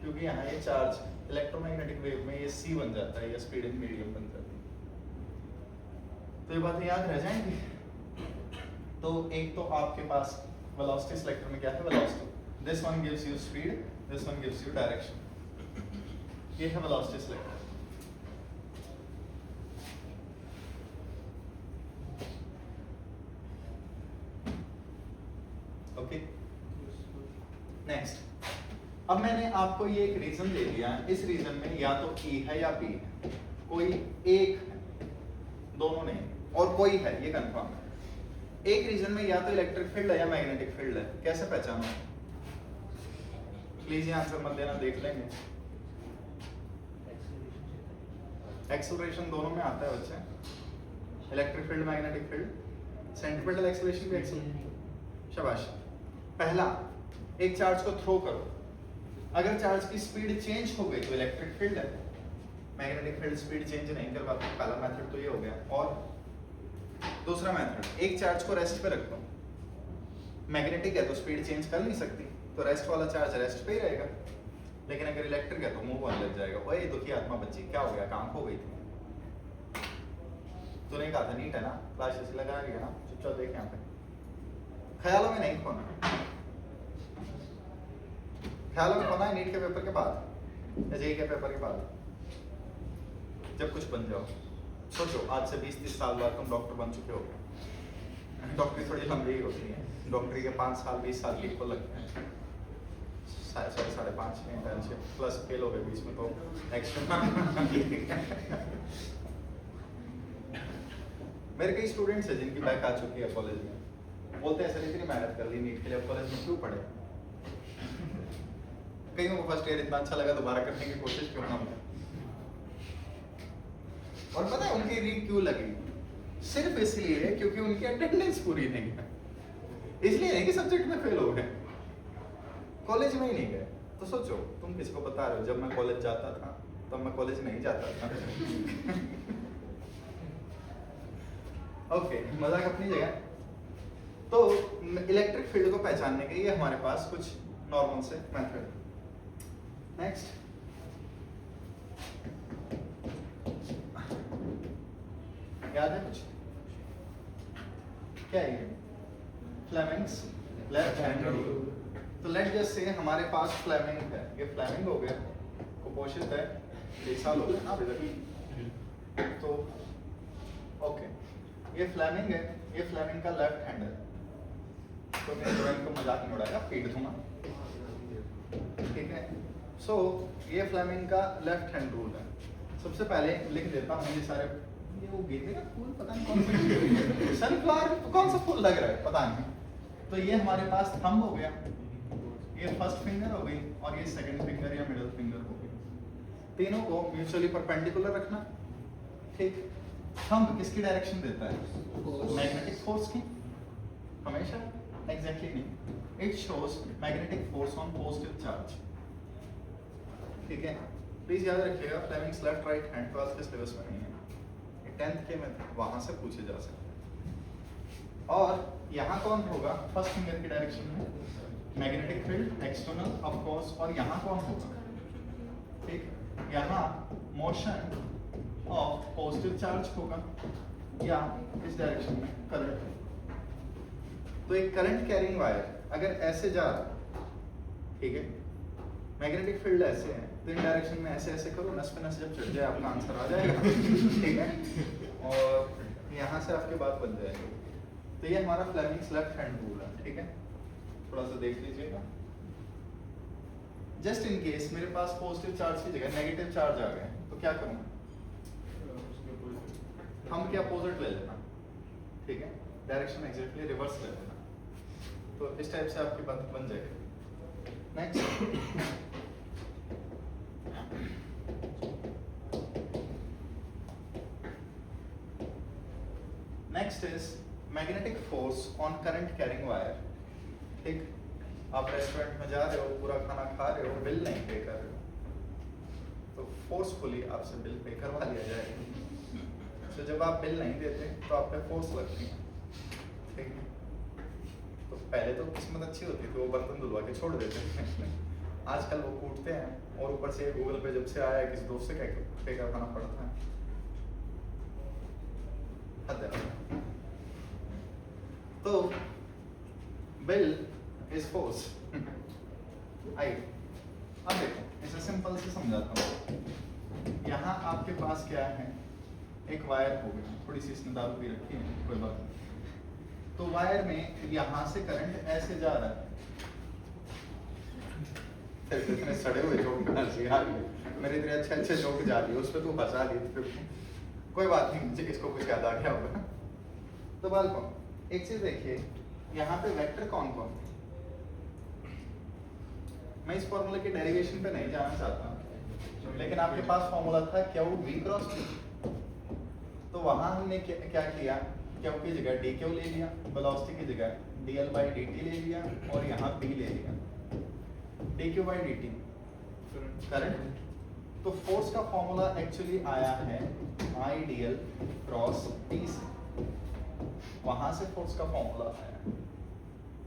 क्योंकि यहाँ ये चार्ज इलेक्ट्रोमैग्नेटिक वेव में ये c बन जाता है या स्पीड इन मीडियम बन जाती है। तो ये बातें याद रह जाएंगी। तो एक तो आपके पास वेलोसिटी सिलेक्टर में क्या है? Velocity, this one gives you speed, this one gives you direction. ये है वेलोसिटी सिलेक्टर। ओके, नेक्स्ट, अब मैंने आपको ये एक रीजन दे दिया, इस रीजन में या तो E है या B है, कोई एक है, दोनों नहीं, और कोई है, ये कंफर्म है। एक रीजन में या तो इलेक्ट्रिक फील्ड है या मैग्नेटिक फील्ड है, कैसे पहचानो? प्लीज ये आंसर मत देना, देख लेंगे। एक्सेलरेशन दोनों में आता है बच्चे, electric field magnetic field, centripetal acceleration भी एक्सेलरेशन। शाबाश। पहला, एक चार्ज को थ्रो करो, अगर चार्ज की स्पीड चेंज हो गई तो इलेक्ट्रिक फील्ड है, मैग्नेटिक फील्ड स्पीड चेंज नहीं करवाती। पहला मेथड तो ये हो गया। और दूसरा मेथड, एक चार्ज को रेस्ट पे रख दो, मैग्नेटिक है तो स्पीड चेंज कर नहीं सकती, तो रेस्ट वाला चार्ज रेस्ट पे ही रहेगा, लेकिन अगर इलेक्ट्रिक है तो मूव होने लग जाएगा। ओए दुखी आत्मा बच्ची, क्या हो गया? काम खो गई थी? तूने कहा था नीट है ना, क्लास ऐसे लगा रही है ना, चुपचाप देख यहाँ पे, ख्यालों में नहीं खोना, ख्यालों में खोना है नीट के पेपर के बाद या जेईई के पेपर के बाद, जब कुछ बन जाओ। सोचो, आज से 20-30 साल बाद तुम डॉक्टर बन चुके हो, डॉक्टरी थोड़ी लंबी ही होती है, डॉक्टरी के 5 साल 20 साल की को लगते हैं, 5.5 इंटर्नशिप प्लस फेल हो गए बीच में तो एक्स्ट्रा। मेरे कई स्टूडेंट्स हैं जिनकी बैक आ चुकी है कॉलेज में, बोलते हैं सर इतनी मेहनत कर ली नीट के लिए, कॉलेज में क्यों पढ़े? कईयों को फर्स्ट ईयर इतना अच्छा लगा, दोबारा करने की कोशिश क्यों ना हो? और पता है उनकी रीड क्यों लगी? सिर्फ इसलिए क्योंकि उनकी अटेंडेंस पूरी नहीं है, इसलिए नहीं कि सब्जेक्ट में फेल हो गए, कॉलेज में ही नहीं गए। तो सोचो, तुम किसको बता रहे हो? जब मैं कॉलेज जाता था तब मैं कॉलेज नहीं जाता था। ओके, मजाक अपनी जगह। तो इलेक्ट्रिक फील्ड को पहचानने के लिए हमारे पास कुछ नॉर्मल से मेथड। नेक्स्ट, याद है कुछ? क्या है ये? Fleming's left hand rule. तो लेट जस्ट से हमारे पास फ्लेमिंग है, ये फ्लेमिंग हो गया, कुपोषित है, 1 साल हो गया ना अभी तक। तो ओके, ये फ्लेमिंग है, ये फ्लेमिंग का लेफ्ट हैंड है, तो मैं ड्राइंग को मजाक नहीं उड़ाएगा, पीट दूंगा, ठीक है? सो ये फ्लेमिंग का लेफ्ट हैंड रूल है। सबसे पहले लिख देता हूँ ये सारे, ये वो गेंदे का फूल पता नहीं कौन सा, सनफ्लावर कौन सा फूल लग रहा है पता नहीं। तो ये हमारे पास थंब हो गया, ये फर्स्ट फिंगर हो गई, और ये सेकंड फिंगर या मिडिल फिंगर हो गई। तीनों को म्यूचुअली परपेंडिकुलर रखना, ठीक? थंब किसकी डायरेक्शन देता है? मैग्नेटिक फोर्स की, हमेशा एग्जैक्टली नहीं, it shows magnetic force on positive charge, ठीक है? प्लीज याद रखिएगा, Fleming's left right hand 12th के सिलेबस में नहीं है, 10th के में वहां से पूछे जा सकते हैं। और यहाँ कौन होगा? फर्स्ट फिंगर की डायरेक्शन में magnetic field external of course, और यहाँ कौन होगा? ठीक, यहाँ मोशन ऑफ पॉजिटिव चार्ज होगा, या इस डायरेक्शन में करंट। तो एक करंट कैरिंग वायर अगर ऐसे जा रहा, ठीक है, मैग्नेटिक फील्ड ऐसे है, तो इन डायरेक्शन में ऐसे ऐसे करो, नस पे नस जब चढ़ जाए आपका आंसर आ जाएगा, ठीक है? और यहाँ से आपके बात बन जाएगी। तो ये हमारा फ्लेमिंग्स लेफ्ट हैंड रूल है, ठीक है? थोड़ा सा देख लीजिएगा। जस्ट इन केस मेरे पास पॉजिटिव चार्ज की जगह नेगेटिव चार्ज आ गए, तो क्या करूँगा? हम क्या अपोजिट ले लेना, ठीक है? डायरेक्शन एग्जैक्टली रिवर्स ले लेना। तो इस टाइप से आपकी बात बन जाएगी। Next, next is magnetic force on current carrying wire. ठीक, आप रेस्टोरेंट में जा रहे हो, पूरा खाना खा रहे हो, बिल नहीं पे कर रहे हो, तो फोर्सफुली आपसे बिल पे करवा लिया जाएगा। तो जब आप बिल नहीं देते तो आप पे फोर्स लगती है। ठीक है, तो पहले तो किस्मत अच्छी होती थी, वो बर्तन धुलवा के छोड़ देते थे। आजकल वो कूटते हैं, और ऊपर से गूगल पे जब से आया है किसी दोस्त से कह पे करवाना पड़ता है। तो बिल इज फोर्स। आइए अब देखो, इसे सिंपल से समझाता हूँ। यहाँ आपके पास क्या है, एक वायर हो गई, थोड़ी सी इसने दारू पी रखी है, कोई बात नहीं। तो वायर में यहाँ से करंट ऐसे जा रहा है। इतने सड़े हुए जोक मेरे इतने अच्छे अच्छे जोक जा रही है, उस पर तू हंसा रही, कोई बात नहीं, मुझे किसको कुछ याद आ गया होगा। तो बालकों, एक चीज देखिए, यहाँ पे वेक्टर कौन कौन है। मैं इस फॉर्मूले के डेरिवेशन पे नहीं जाना चाहता, लेकिन आपके पास फॉर्मूला था क्यू वी क्रॉस टी। तो वहां हमने क्या किया, क्यू की जगह डी क्यू ले लिया, वेलोसिटी की जगह dl बाई dt ले लिया, और यहाँ b ले लिया, dq बाई dt करंट। तो फोर्स का फॉर्मूला एक्चुअली आया है I dl क्रॉस t से, वहां से फोर्स का फॉर्मूला आया है।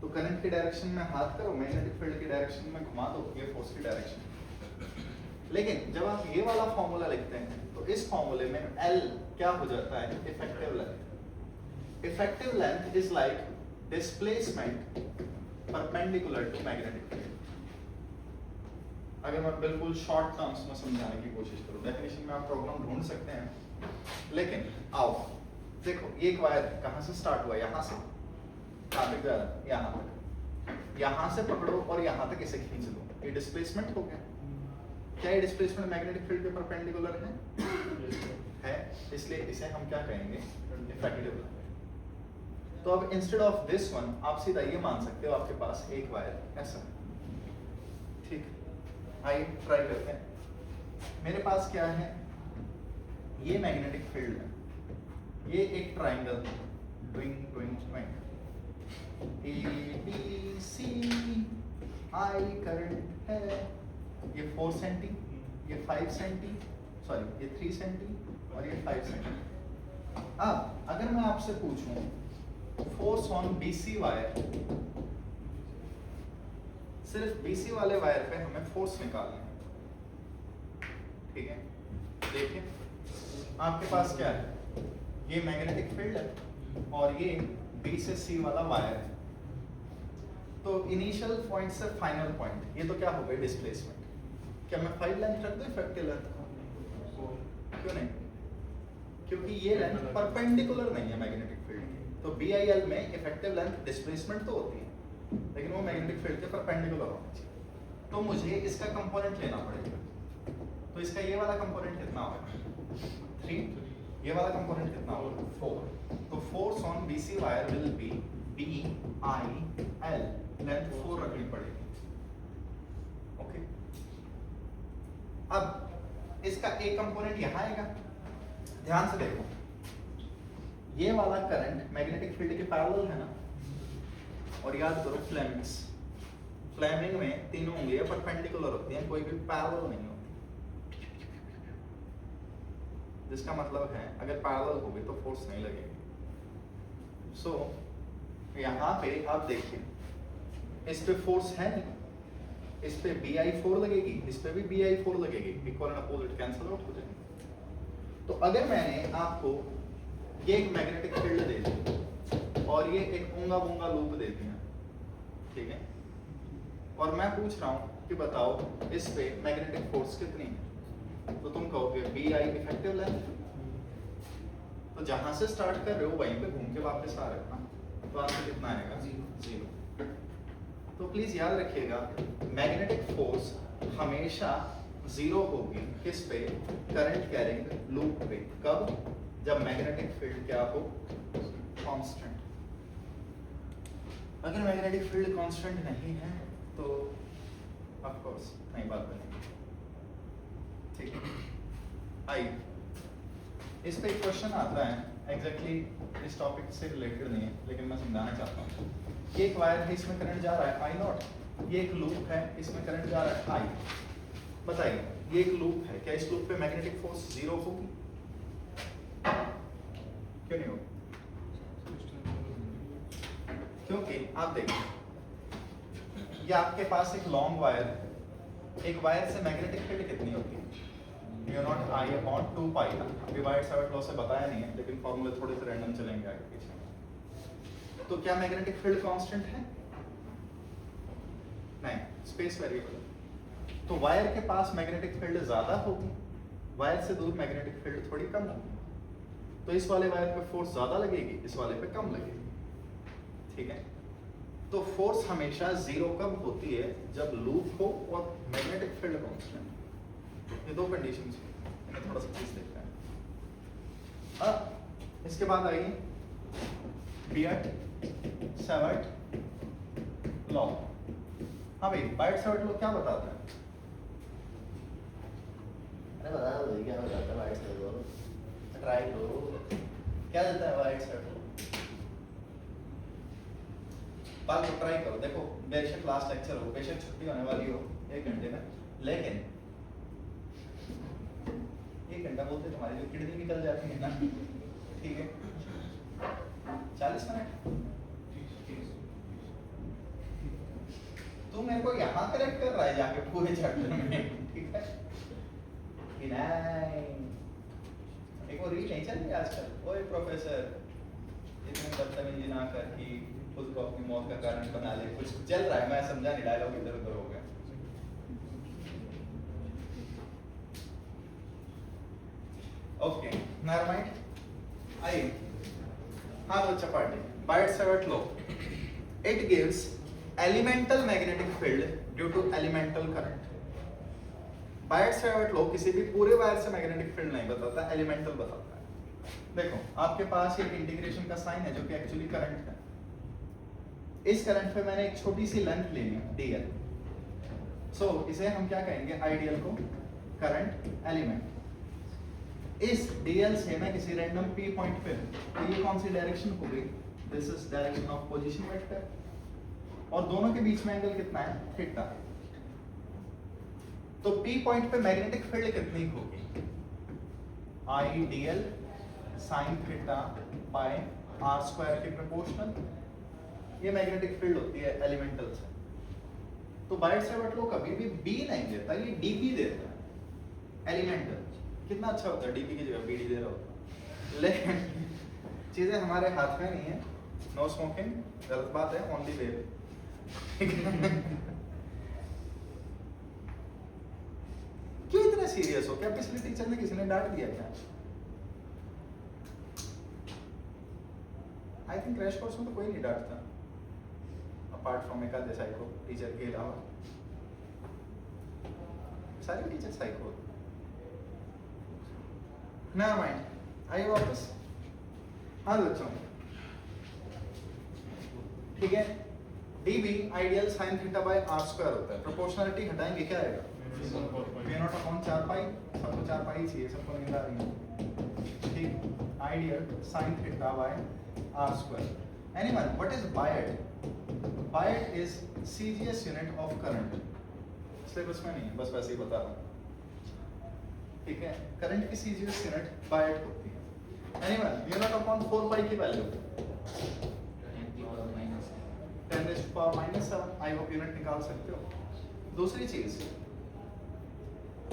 तो करंट की डायरेक्शन में हाथ करो, मैग्नेटिक फील्ड की डायरेक्शन में घुमा दो, ये फोर्स की डायरेक्शन। लेकिन जब आप ये वाला फॉर्मूला लिखते हैं तो इस फॉर्मूले में L क्या हो जाता है, effective length. Effective length is like displacement perpendicular to magnetic field. अगर मैं बिल्कुल शॉर्ट टर्म्स में समझाने की कोशिश करूं, डेफिनेशन में आप प्रॉब्लम ढूंढ सकते हैं, लेकिन आओ देखो, ये एक वायर कहां से स्टार्ट हुआ, यहां से कहां तक जा रहा है, यहां तक। यहां से पकड़ो और यहां तक इसे खींच दो, ये डिस्प्लेसमेंट हो गया। क्या ये डिस्प्लेसमेंट मैग्नेटिक फील्ड के परपेंडिकुलर है? इसलिए इसे हम क्या कहेंगे, इफेक्टिव लेंथ। तो अब इंस्टेड ऑफ दिस वन आप सीधा ये मान सकते हो, आपके पास एक वायर ऐसा, ठीक। आइए ट्राई करते हैं। मेरे पास क्या है, ये मैग्नेटिक फील्ड है, ये एक ट्राइंगल ट्विंग ट्विंग ट्विंग, A B C I current है, ये 4 सेंटी, ये 5 सेंटी, सॉरी ये 3 सेंटी और ये 5 सेंटी। अब अगर मैं आपसे पूछूं फोर्स ऑन BC वायर, सिर्फ BC वाले वायर पे हमें फोर्स निकालना है, ठीक है। देखिए आपके पास क्या है, ये मैग्नेटिक फील्ड है और ये B से C वाला वायर है। तो इनिशियल पॉइंट से फाइनल पॉइंट, ये तो क्या हो गई डिस्प्लेसमेंट। क्या मैं 5 लेंथ रख दूं इफेक्टिव लेंथ को? क्यों नहीं, क्योंकि ये लेंथ परपेंडिकुलर नहीं है मैग्नेटिक फील्ड की। तो BIL में इफेक्टिव लेंथ डिस्प्लेसमेंट तो होती है, लेकिन वो मैग्नेटिक फील्ड के परपेंडिकुलर होनी चाहिए। तो मुझे इसका कंपोनेंट लेना पड़ेगा। तो इसका ये वाला कंपोनेंट कितना होगा, 3, ये वाला कंपोनेंट कितना होगा, 4। तो force on BC wire will be BIL, length 4 रखनी पड़ेगी, ओके। अब इसका एक कंपोनेंट यहां आएगा, ध्यान से देखो, ये वाला करंट मैग्नेटिक फील्ड के पैरेलल है ना, और याद करो फ्लेमिंग में तीनों उंगलियां परपेंडिकुलर होती हैं, कोई भी पैरेलल नहीं होती, जिसका मतलब है अगर पैरेलल होगी तो फोर्स नहीं लगेगी। सो यहाँ पे आप देखिए, इस पे फोर्स है नहीं, इस पे BI4 लगेगी, इस पे भी BI4 लगेगी, equal and opposite cancel out हो जाएंगे। तो अगर मैंने आपको ये एक मैग्नेटिक फील्ड दे दी और ये एक ऊंगा बूंगा लूप दे दिया, ठीक है, और मैं पूछ रहा हूँ कि बताओ इस पे मैग्नेटिक फोर्स कितनी है, तो तुम कहोगे BI इफेक्टिव लेंथ। तो जहां से स्टार्ट कर रहे हो वहीं पे घूम के वापस आ रहे हो ना, तो आंसर कितना आएगा, 0। तो प्लीज याद रखिएगा, मैग्नेटिक फोर्स हमेशा 0 होगी किस पे, करंट कैरिंग लूप पे। कब, जब मैग्नेटिक फील्ड क्या हो, कांस्टेंट। अगर मैग्नेटिक फील्ड कांस्टेंट नहीं है तो ऑफ कोर्स नहीं बात बनेगी, ठीक है। आई इस पे एक क्वेश्चन आता है, एग्जैक्टली इस टॉपिक से रिलेटेड नहीं है लेकिन मैं समझाना चाहता हूँ। ये एक वायर है, इसमें करंट जा रहा है आई नॉट, ये एक लूप है, इसमें करंट जा रहा है आई। बताइए ये एक लूप है, क्या इस लूप पे मैग्नेटिक फोर्स जीरो होगी? क्यों नहीं होगी? क्योंकि आप देखिए ये आपके पास एक लॉन्ग वायर है, एक वायर से मैग्नेटिक फील्ड कितनी होती है? म्यू नॉट आई अपॉन 2 पाई ना, अभी वाइट-साइड लॉ से बताया नहीं है लेकिन फॉर्मूले थोड़े से रैंडम चलेंगे आगे पीछे। तो क्या मैग्नेटिक फील्ड कांस्टेंट है? नहीं, स्पेस वेरिएबल। तो वायर के पास मैग्नेटिक फील्ड ज्यादा होगी, वायर से दूर मैग्नेटिक फील्ड थोड़ी कम होगी। तो इस वाले वायर पे फोर्स ज्यादा लगेगी, इस वाले पे कम लगेगी, ठीक है। तो फोर्स हमेशा जीरो कब होती है? जब लूप हो और मैग्नेटिक फील्ड कांस्टेंट। ये दो कंडीशन है, इन्हें थोड़ा सा चीज देखते हैं। अब इसके बाद आइए बियट-सैवर्ट लॉ। हाँ भाई, बायट-सैवर्ट लॉ क्या बताता है?
अरे बता दो क्या बताता है बायट-सैवर्ट लॉ? ट्राई करो।
क्या देता है बायट-सैवर्ट लॉ? बात को ट्राई करो, देखो बेशक लास्ट लेक्चर हो, बेशक छुट्टी होने वाली हो 1 घंटे में, लेकिन 1 घंटा बोलते तुम्हारी जो किडनी निकल जाती है ना, ठीक है, 40 मिनट तू मेरे को यहाँ करेक्ट कर रहा है जाके पूरे चैप्टर में, ठीक है कि नहीं? एक वो रील नहीं चल रही आजकल, ओए प्रोफेसर इतनी बदतमीजी ना कर कि खुद को अपनी मौत का कारण बना ले, कुछ चल रहा है, मैं समझा नहीं, डायलॉग इधर उधर हो गया। ओके नेवर माइंड, आइए हाँ तो चपाटी Biot Savart law, it gives elemental magnetic field due to elemental current. Biot Savart law किसी भी पूरे वायर से मैग्नेटिक फील्ड नहीं बताता, एलिमेंटल बताता है। देखो आपके पास एक इंटीग्रेशन का साइन है जो कि एक्चुअली करंट है। इस करंट पे मैंने एक छोटी सी लेंथ ले ली dl, सो इसे हम क्या कहेंगे? आइडियल को करंट एलिमेंट। इस dl से मैं किसी रैंडम p पॉइंट पे, तो ये कौन सी डायरेक्शन हो गई? This is direction of position vector, और दोनों के बीच में एंगल कितना है? थीटा। तो p पॉइंट पे मैग्नेटिक फील्ड कितनी होगी? I dl sin theta by r square के प्रोपोर्शनल। ये मैग्नेटिक फील्ड होती है एलिमेंटल से। तो बायट-सैवर्ट लॉ कभी भी b नहीं देता, ये db देता है एलिमेंटल। कितना अच्छा होता है, db की जगह bd दे रहा होता। लेकिन चीजें हमारे हाथ में नहीं है। नो स्मोकिंग गलत बात है, ओनली वेप। क्यों इतने सीरियस हो? क्या पिछले टीचर ने किसी ने डांट दिया क्या? आई थिंक क्रैश कोर्स में तो कोई नहीं डांटता, अपार्ट फ्रॉम एक आधे साइको टीचर के अलावा। सारे टीचर साइको। नेवर माइंड, आइए वापस। हाँ बच्चों, ठीक है, dB ideal sin theta by r square होता है। प्रोपोर्शनलिटी हटाएंगे, क्या आएगा? म्यू नॉट अपॉन 4 पाई, सबको 4 पाई चाहिए, सबको नींद आ रही है, ठीक। I d l sin theta by r square. Anyone, what is biot? Biot is CGS unit of current. Syllabus में नहीं है, बस वैसे ही बता रहा हूँ, ठीक है। करंट की CGS यूनिट बायट होती है। एनीवन, म्यू नॉट अपॉन 4 पाई की वैल्यू 10⁻⁻⁷। आई होप यूनिट निकाल सकते हो। दूसरी चीज,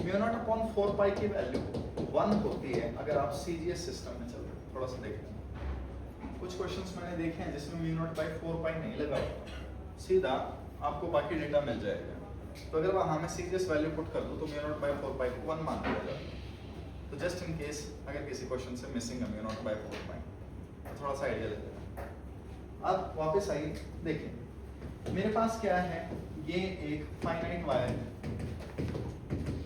म्यू नॉट अपॉन 4 पाई की वैल्यू 1 होती है अगर आप CGS सिस्टम में चल रहे हो। थोड़ा सा देखते हैं, कुछ क्वेश्चंस मैंने देखे हैं जिसमें म्यू नॉट बाई 4 पाई नहीं लगा, सीधा आपको बाकी डेटा मिल जाएगा। तो अगर वहाँ मैं CGS वैल्यू पुट कर दूँ तो म्यू नॉट बाई 4 पाई को 1 मान लिया जाएगा। तो जस्ट इन केस अगर किसी क्वेश्चन से मिसिंग है म्यू नॉट बाई 4 पाई, तो थोड़ा सा आइडिया लेते हैं। अब वापस आइए, देखिए मेरे पास क्या है, ये एक फाइनाइट वायर है,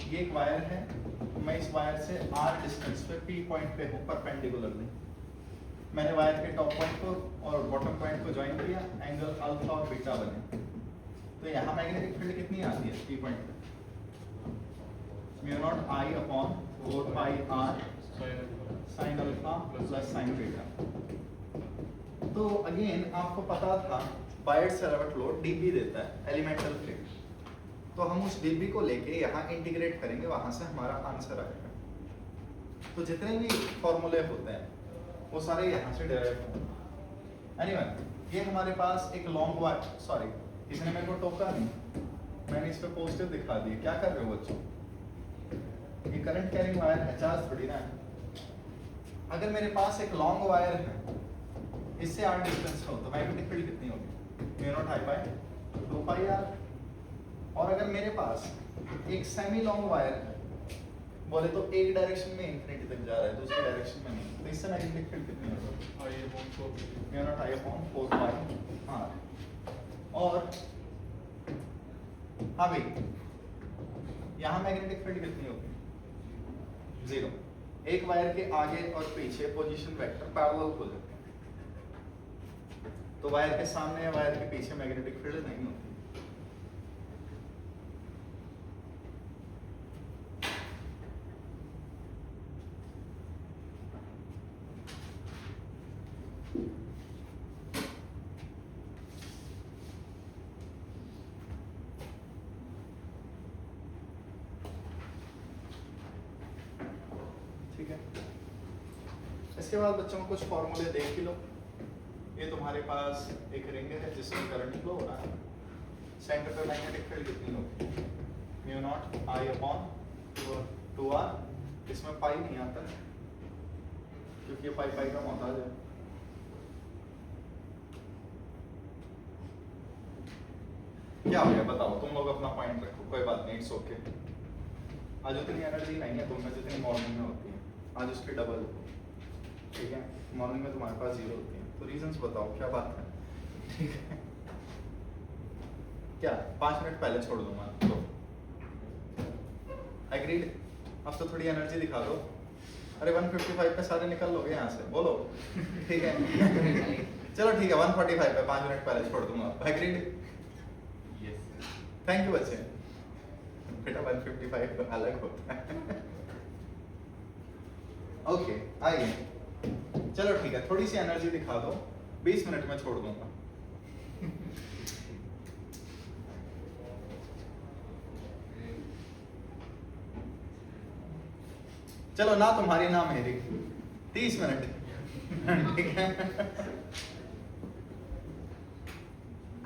ये एक वायर है, मैं इस वायर से r डिस्टेंस पे p पॉइंट पे हूँ परपेंडिकुलरली। मैंने वायर के टॉप पॉइंट को और बॉटम पॉइंट को ज्वाइन किया, एंगल अल्फा और बीटा बने। तो यहाँ मैग्नेटिक फील्ड कितनी आती है P पॉइंट पे? Mu naught I upon 4 pi r sine alpha plus sign beta. तो अगेन आपको पता था बायर्ड सेरावट लॉ dB देता है एलिमेंटल फ्लूइड, तो हम उस dB को लेके यहाँ इंटीग्रेट करेंगे, वहां से हमारा आंसर आएगा। तो जितने भी फॉर्मूले होते हैं वो सारे यहाँ से डेराइव होंगे। एनीवे ये हमारे पास एक लॉन्ग वायर, सॉरी इसने मेरे को टोका नहीं, मैंने इस पे पॉजिटिव दिखा दिए। क्या कर रहे हो बच्चों? ये करंट कैरिंग वायर है, चार्ज थोड़ी ना है। अगर मेरे पास एक लॉन्ग वायर है, इससे r डिस्टेंस हो तो मैग्नेटिक फील्ड कितनी होगी? Mu naught I by 2 pi r। और अगर मेरे पास एक सेमी लॉन्ग वायर है, बोले तो एक डायरेक्शन में इंफिनिटी तक जा रहा है, दूसरी डायरेक्शन में नहीं, तो इससे मैग्नेटिक फील्ड कितनी होगी? Mu naught I upon 4 pi r। और हाँ भाई, यहाँ मैग्नेटिक फील्ड कितनी होगी? 0। एक वायर के आगे और पीछे पोजीशन वेक्टर पैरेलल हो जाते हैं, तो वायर के सामने या वायर के पीछे मैग्नेटिक फील्ड नहीं होती। ठीक है, इसके बाद बच्चों कुछ फॉर्मूले देख ही लो। ये तुम्हारे पास एक रिंग है जिसमें करंट फ्लो हो रहा है, सेंटर पे मैग्नेटिक फील्ड कितनी होगी? Mu naught I upon 2r। इसमें पाई नहीं आता है क्योंकि ये पाई पाई का मोहताज है। क्या हो गया बताओ, तुम लोग अपना पॉइंट रखो, कोई बात नहीं, इट्स ओके। आज उतनी एनर्जी नहीं है तुम में जितनी मॉर्निंग में होती है, आज उसकी डबल। ठीक है, मॉर्निंग में तुम्हारे पास 0 होती है, तो रीजंस बताओ क्या बात है? ठीक है, क्या 5 मिनट पहले छोड़ दूंगा तो एग्रीड? अब तो थोड़ी एनर्जी दिखा दो। अरे 155 पे सारे निकल लोगे यहाँ से, बोलो। ठीक है चलो ठीक है, 145 पे 5 मिनट पहले छोड़ दूंगा, एग्रीड? यस, थैंक यू बच्चे। बेटा 155 अलग होता है। ओके आइए, चलो ठीक है, थोड़ी सी एनर्जी दिखा दो, 20 मिनट में छोड़ दूंगा। चलो ना तुम्हारी ना मेरी, 30 मिनट। ठीक है,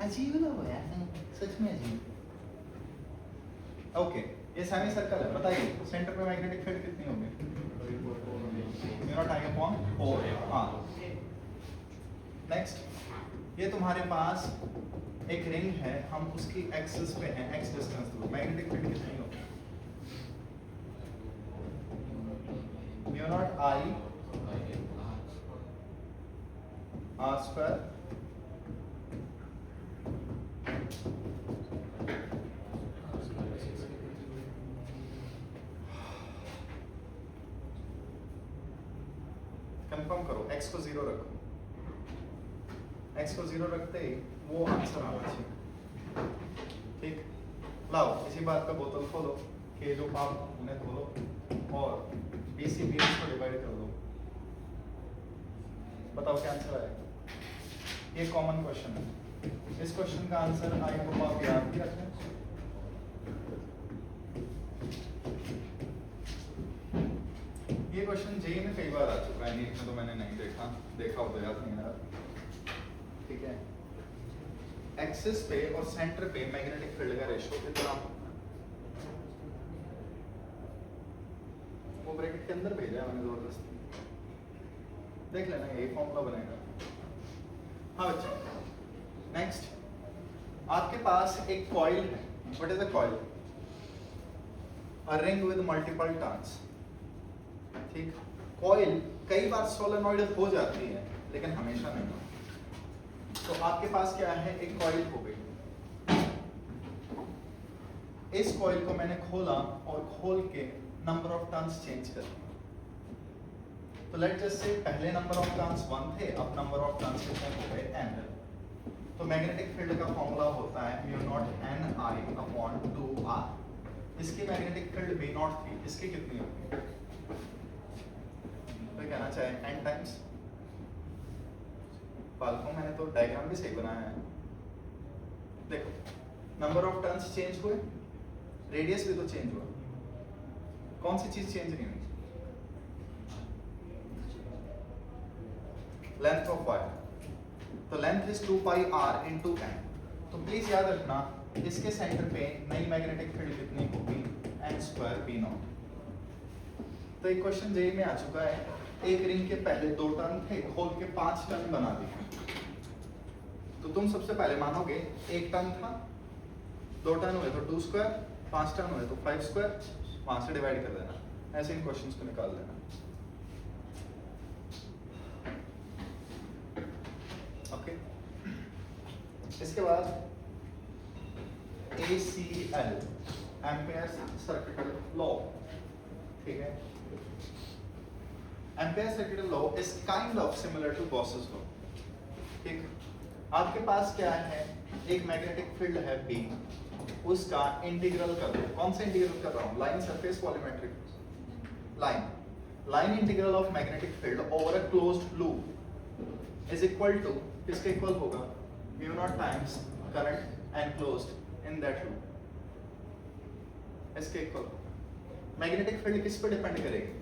अजीब लोग यार, सच में अजीब। ओके, ये सेमी सर्कल है, बताइए सेंटर पे मैग्नेटिक फील्ड कितनी होगी? Mu naught I upon 4r। Next, ये तुम्हारे पास एक रिंग है, हम उसकी एक्सिस पे हैं, x डिस्टेंस दूर, मैग्नेटिक फील्ड कितनी होगी? Mu naught I r square confirm करो, x को 0 रखो, x को 0 रखते ही वो आंसर आना चाहिए। ठीक, लाओ इसी बात का बोतल खोलो, के जो पाप उन्हें खोलो और BC BS को डिवाइड कर दो, बताओ क्या आंसर आएगा? ये कॉमन क्वेश्चन है, इस क्वेश्चन का आंसर आई होप आप याद भी रखें। ये क्वेश्चन जेई में कई बार आ चुका है, नीट में तो मैंने नहीं देखा हो तो याद नहीं आ रहा। ठीक है, एक्सिस पे और सेंटर पे मैग्नेटिक फील्ड का रेशियो कितना? वो ब्रैकेट के अंदर भेजा है मैंने जबरदस्ती, देख लेना, यही फॉर्मूला बनेगा। हाँ बच्चे, नेक्स्ट, आपके पास एक कॉइल है, what is a coil? A ring with multiple turns. ठीक, कॉइल कई बार सोलेनॉइड हो जाती है लेकिन हमेशा नहीं। तो आपके पास क्या है, एक कॉइल हो गई, इस कॉइल को मैंने खोला और खोल के नंबर ऑफ टर्न्स चेंज कर दिए। तो लेट जस्ट से पहले नंबर ऑफ टर्न्स 1 थे, अब नंबर ऑफ टर्न्स कितने हो गए n। तो मैग्नेटिक फील्ड का फॉर्मूला होता है mu naught n I upon 2r। इसकी मैग्नेटिक फील्ड v नॉट थी, इसकी कितनी होगी? तो कहना चाहे n टाइम्स। बालकों मैंने तो डायग्राम भी सही बनाया है। देखो नंबर ऑफ टर्न्स चेंज हुए, रेडियस भी तो चेंज हुआ, कौन सी चीज चेंज नहीं हुई? Length of wire. तो length is 2 pi r into n। तो प्लीज याद रखना इसके सेंटर पे नई मैग्नेटिक फील्ड कितनी होगी? n square b not. तो एक क्वेश्चन जेई में आ चुका है, एक रिंग के पहले 2 टर्न थे, खोल के 5 टर्न बना दिए। तो तुम सबसे पहले मानोगे एक टर्न था, 2 टर्न हुए तो 2 स्क्वायर, 5 टर्न हुए तो 5 स्क्वायर, वहां से डिवाइड कर देना। ऐसे इन क्वेश्चंस को निकाल देना। ओके, इसके बाद ACL एम्पेयर सर्किटल लॉ। ठीक है, Ampere circuital law is kind of similar to Gauss's law. ठीक, आपके पास क्या है? एक मैग्नेटिक फील्ड है B, उसका इंटीग्रल कर दो। कौन सा इंटीग्रल कर रहा हूं? Line surface volumetric line integral of magnetic field over a closed loop is equal to, किसके इक्वल होगा? Mu naught times current enclosed in that loop, इसके इक्वल। मैग्नेटिक फील्ड किस पे डिपेंड करेगी?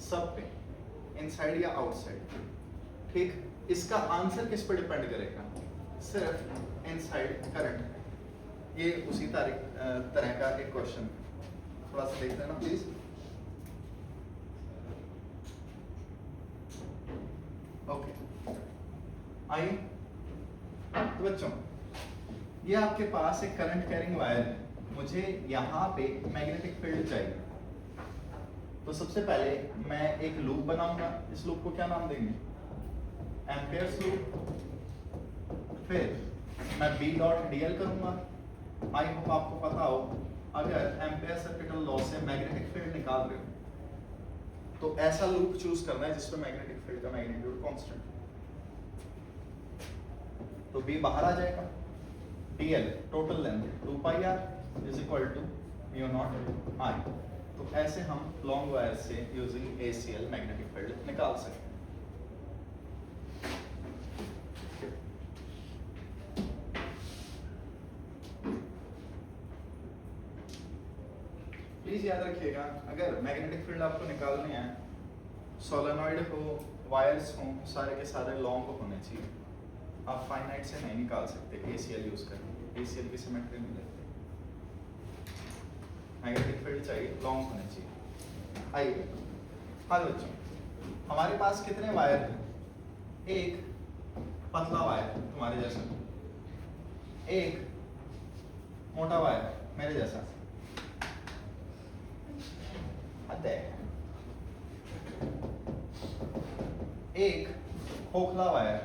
सब पे, इनसाइड या आउटसाइड। ठीक, इसका आंसर किस पे डिपेंड करेगा? सिर्फ इनसाइड करंट। ये उसी तरह का एक क्वेश्चन, थोड़ा सा देख लेना प्लीज। ओके, आइए तो बच्चों, ये आपके पास एक करंट कैरिंग वायर है, मुझे यहाँ पे मैग्नेटिक फील्ड चाहिए। तो सबसे पहले मैं एक लूप बनाऊंगा, इस लूप को क्या नाम देंगे? Ampere's loop. फिर मैं B डॉट DL करूंगा। आई होप आपको पता हो, अगर एम्पेयर सर्किटल लॉ से मैग्नेटिक फील्ड निकाल रहे हो तो ऐसा लूप चूज करना है जिसमें मैग्नेटिक फील्ड का मैग्नीट्यूड कांस्टेंट। तो B बाहर आ जाएगा, DL total length 2 pi r is equal to mu naught I। तो ऐसे हम लॉन्ग वायर से यूजिंग ACL मैग्नेटिक फील्ड निकाल सकते हैं। प्लीज याद रखिएगा, अगर मैग्नेटिक फील्ड आपको निकालने हैं, सोलेनॉइड हो, वायर्स हो, सारे के सारे लॉन्ग होने चाहिए। आप फाइनाइट से नहीं निकाल सकते ACL यूज करके, ACL की सिमेट्री नहीं लगती। मैग्नेटिक फील्ड चाहिए, लॉन्ग होने चाहिए। आइए, हाँ बच्चों, हमारे पास कितने वायर हैं? एक पतला वायर तुम्हारे जैसा, एक मोटा वायर मेरे जैसा, एक खोखला वायर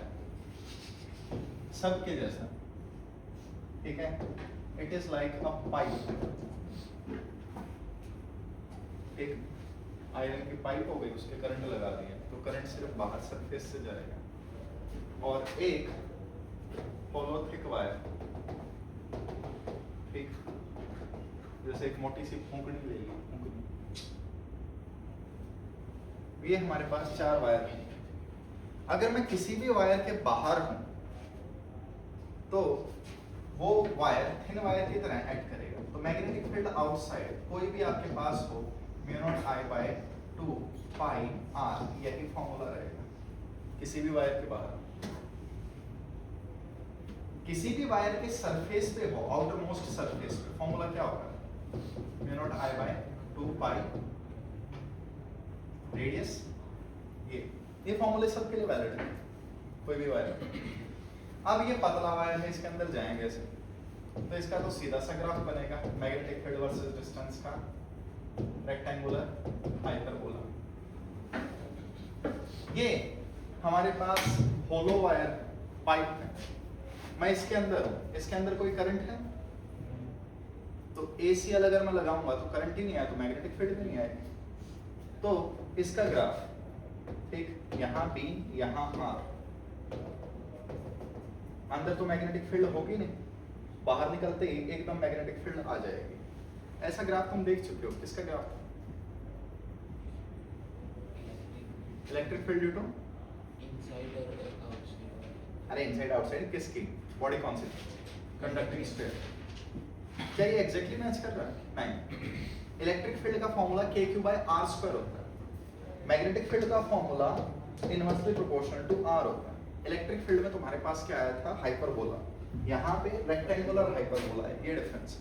सबके जैसा। ठीक है, it is like a pipe. एक आयरन की पाइप हो गई, उसके करंट लगा दिए तो करंट सिर्फ बाहर सरफेस से जाएगा। और एक होलो थिक वायर, ठीक, जैसे एक मोटी सी फूंकनी ले ली, फूंकनी। ये हमारे पास 4 वायर हैं। अगर मैं किसी भी वायर के बाहर हूं तो वो वायर थिन वायर की तरह एक्ट करेगा। तो मैग्नेटिक फील्ड आउटसाइड कोई भी आपके पास हो, mu naught I by 2 pi r, यही फॉर्मूला रहेगा। किसी भी वायर के बाहर, किसी भी वायर के सरफेस पे हो, आउटर मोस्ट सरफेस पे, फॉर्मूला क्या होगा? Mu naught I by 2 pi radius. ये फॉर्मूले सबके लिए वैलिड है, कोई भी वायर। अब ये पतला वायर है, इसके अंदर जाएंगे ऐसे, तो इसका तो सीधा सा ग्राफ बनेगा मैग्नेटिक फील्ड वर्सेस डिस्टेंस का, रेक्टेंगुलर हाइपरबोला। ये हमारे पास होलो वायर पाइप है, मैं इसके अंदर कोई करंट है, तो ACL अगर मैं लगाऊंगा तो करंट ही नहीं आया, तो मैग्नेटिक फील्ड भी नहीं आएगी। तो इसका ग्राफ ठीक, यहाँ B, यहाँ R। अंदर तो मैग्नेटिक फील्ड होगी नहीं, बाहर निकलते ही एकदम मैग्नेटिक फील्ड आ जाएगी। ऐसा ग्राफ तुम देख चुके हो, किसका graph? Electric field due to
inside और आउटसाइड।
अरे इनसाइड आउटसाइड किसकी? बॉडी कौन सी? Conducting sphere. क्या ये एग्जैक्टली मैच कर रहा है? नहीं। इलेक्ट्रिक फील्ड का फॉर्मूला KQ/R² होता है। मैग्नेटिक फील्ड का formula inversely proportional to R होता है। इलेक्ट्रिक फील्ड में तुम्हारे पास क्या आया था? हाइपरबोला। यहाँ पे रेक्टेंगुलर हाइपरबोला है, ये डिफरेंस।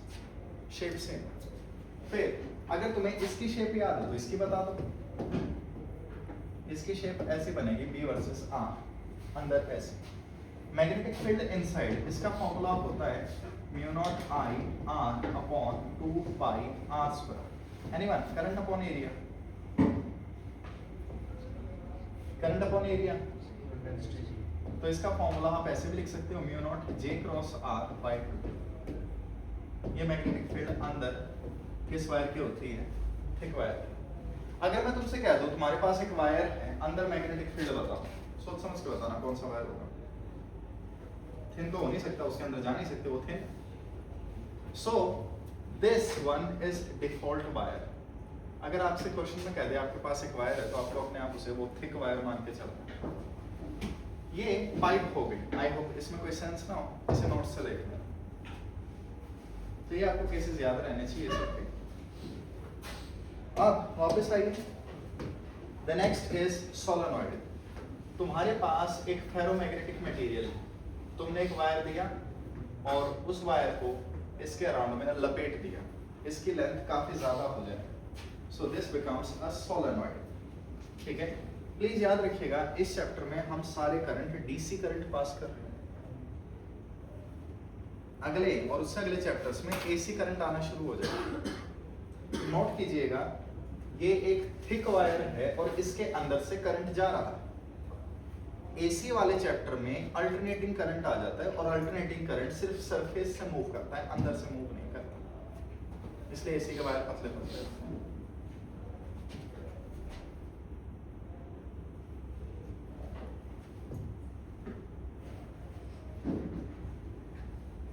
Shape same. फिर अगर तुम्हें इसकी शेप याद है तो इसकी बता दो। इसकी शेप ऐसी बनेगी B वर्सेस R, अंदर ऐसे। मैग्नेटिक फील्ड इनसाइड, इसका फॉर्मूला होता है μ0I/2πr²। Anyone? Current upon area. Current upon area, तो इसका फॉर्मूला आप ऐसे भी लिख सकते हो μ0J×R/2। ये मैग्नेटिक फील्ड अंदर किस वायर की होती है? Thick wire. अगर मैं तुमसे कह दूं तुम्हारे पास एक वायर है, अंदर मैग्नेटिक फील्ड बताओ, सोच समझ के बताना कौन सा वायर होगा। थिन तो हो नहीं सकता, उसके अंदर जा नहीं सकते, वो thin. So this one is default wire. अगर आपसे क्वेश्चन में कह दे आपके पास एक वायर है, तो आपको अपने आप उसे वो थिक वायर मान के चलना। ये पाइप हो गई। आई होप इसमें कोई सेंस ना हो, इसे नोट्स से देखना। तो ये आपको केसेस याद रहने चाहिए सबके। अब वापस आइए, द नेक्स्ट इज सोलेनॉइड। तुम्हारे पास एक फेरोमैग्नेटिक मटेरियल है, तुमने एक वायर दिया और उस वायर को इसके अराउंड में लपेट दिया, इसकी लेंथ काफी ज्यादा हो जाए, so this becomes a solenoid. ठीक है, प्लीज याद रखिएगा इस चैप्टर में हम सारे करंट डीसी करंट पास कर रहे हैं। अगले और उससे अगले चैप्टर्स में एसी करंट आना शुरू हो जाएगा। नोट कीजिएगा, ये एक थिक वायर है और इसके अंदर से करंट जा रहा है। एसी वाले चैप्टर में अल्टरनेटिंग करंट आ जाता है और अल्टरनेटिंग करंट सिर्फ सरफेस से मूव करता है, अंदर से मूव नहीं करता, इसलिए एसी के वायर पतले होते हैं।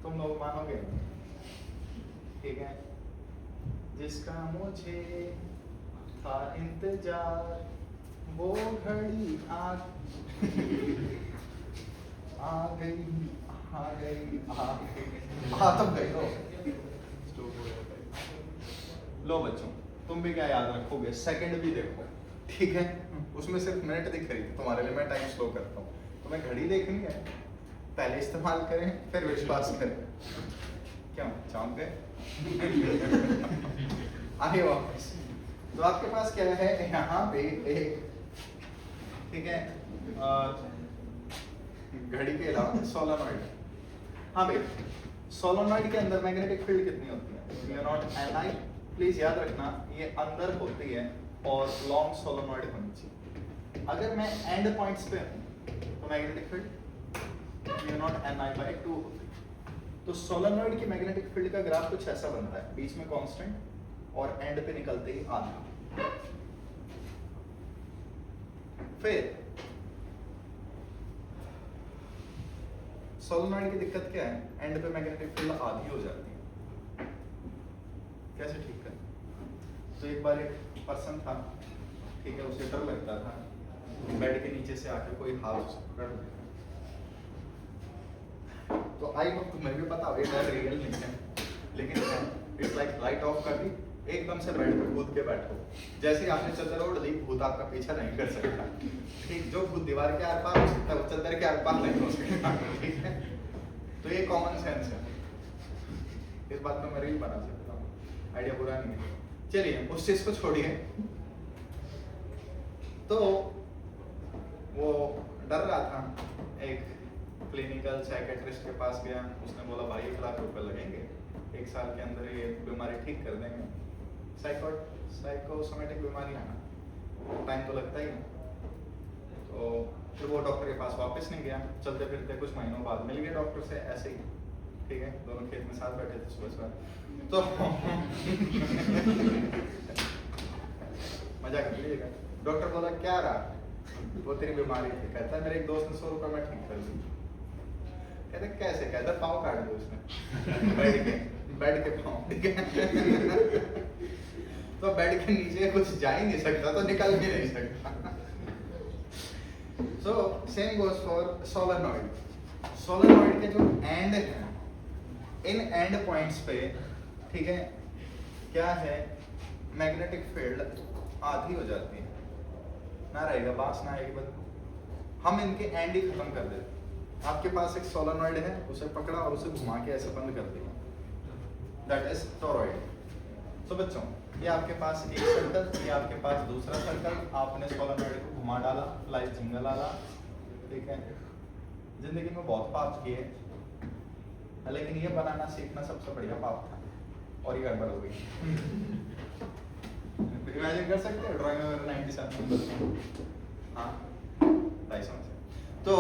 तुम लोग मानोगे? ठीक है, जिसका मुझे था इंतजार वो घड़ी आ गई तो गई। लो बच्चों, तुम भी क्या याद रखोगे, सेकंड भी देखो। ठीक है, उसमें सिर्फ मिनट दिख रही थी, तुम्हारे लिए मैं टाइम स्लो करता हूँ। तुम्हें घड़ी देखनी है, पहले इस्तेमाल करें फिर विश्वास करें। क्यों चाँद गए? आगे वापस। तो आपके पास क्या है, यहाँ पे एक, ठीक है, घड़ी के अलावा सोलेनॉइड। हाँ भाई, सोलेनॉइड के अंदर मैग्नेटिक फील्ड कितनी होती है? μ0Ni। प्लीज याद रखना, ये अंदर होती है और लॉन्ग सोलेनॉइड होनी चाहिए। अगर मैं एंड पॉइंट्स पे हूँ तो मैग्नेटिक फील्ड μ0Ni/2 होती है। तो सोलेनॉइड की मैग्नेटिक फील्ड का ग्राफ कुछ ऐसा बनता है, बीच में कांस्टेंट और एंड पे निकलते ही आधा। फिर सोलेनॉइड की दिक्कत क्या है, एंड पे मैग्नेटिक फील्ड आधी हो जाती है। कैसे ठीक करें? तो एक बार एक पर्सन था, ठीक है, उसे डर लगता था बेड के नीचे से आके कोई हाथ पकड़ ले। तो आई होप तुम्हें भी पता हो ये डर रियल नहीं है, लेकिन इट्स लाइक लाइट ऑफ कर दी, एकदम से बेड पे कूद के बैठो। जैसे ही आपने चादर ओढ़ ली, भूत आपका पीछा नहीं कर सकता। ठीक, जो भूत दीवार के आर पार हो सकता है वो चादर के आर पार नहीं हो सकता। ठीक है, तो ये कॉमन सेंस है, इस बात पे मैं रील बना सकता हूँ, आइडिया बुरा नहीं है। चलिए उस चीज को छोड़िए। तो वो डर रहा था, एक क्लिनिकल साइकेट्रिस्ट के पास गया, उसने बोला भाई 1 लाख रुपए लगेंगे, 1 साल के अंदर ये बीमारी ठीक कर देंगे। साइकोसोमेटिक बीमारी है ना, टाइम तो लगता ही है। तो फिर वो डॉक्टर के पास वापस नहीं गया, चलते फिरते कुछ महीनों बाद मिल गया डॉक्टर से ऐसे ही। ठीक है, दोनों खेत में साथ बैठे थे सुबह सुबह। तो मजाक कीजिएगा। डॉक्टर बोला क्या रहा, वो तेरी बीमारी थी। कहता है मेरे एक दोस्त ने 100 रुपये में ठीक कर दी। कहते कैसे? कहता पाँव काट दो उसने बेड के पाँव, ठीक है। तो बेड के नीचे कुछ जा ही नहीं सकता, तो निकल भी नहीं सकता। So same goes for solenoid. Solenoid के जो एंड हैं, इन एंड पॉइंट्स पे, ठीक है, क्या है, मैग्नेटिक फील्ड आधी हो जाती है, ना रहेगा बांस ना आएगी, बस हम इनके एंड ही खत्म कर देते। आपके पास एक सोलेनॉइड है, उसे पकड़ा और उसे घुमा के ऐसे बंद कर दिया, दैट इज टोरॉइड। तो बच्चों, ये आपके पास एक सर्कल, ये आपके पास दूसरा सर्कल, आपने सोलेनॉइड को घुमा डाला, लाइट जिंगल आला, ठीक है। जिंदगी में बहुत पाप किए, लेकिन ये बनाना सीखना सबसे बढ़िया पाप था, और ये गड़बड़ हो गई। इमेजिन कर सकते हो ड्राइंग में 97 नंबर, हाँ 250 से तो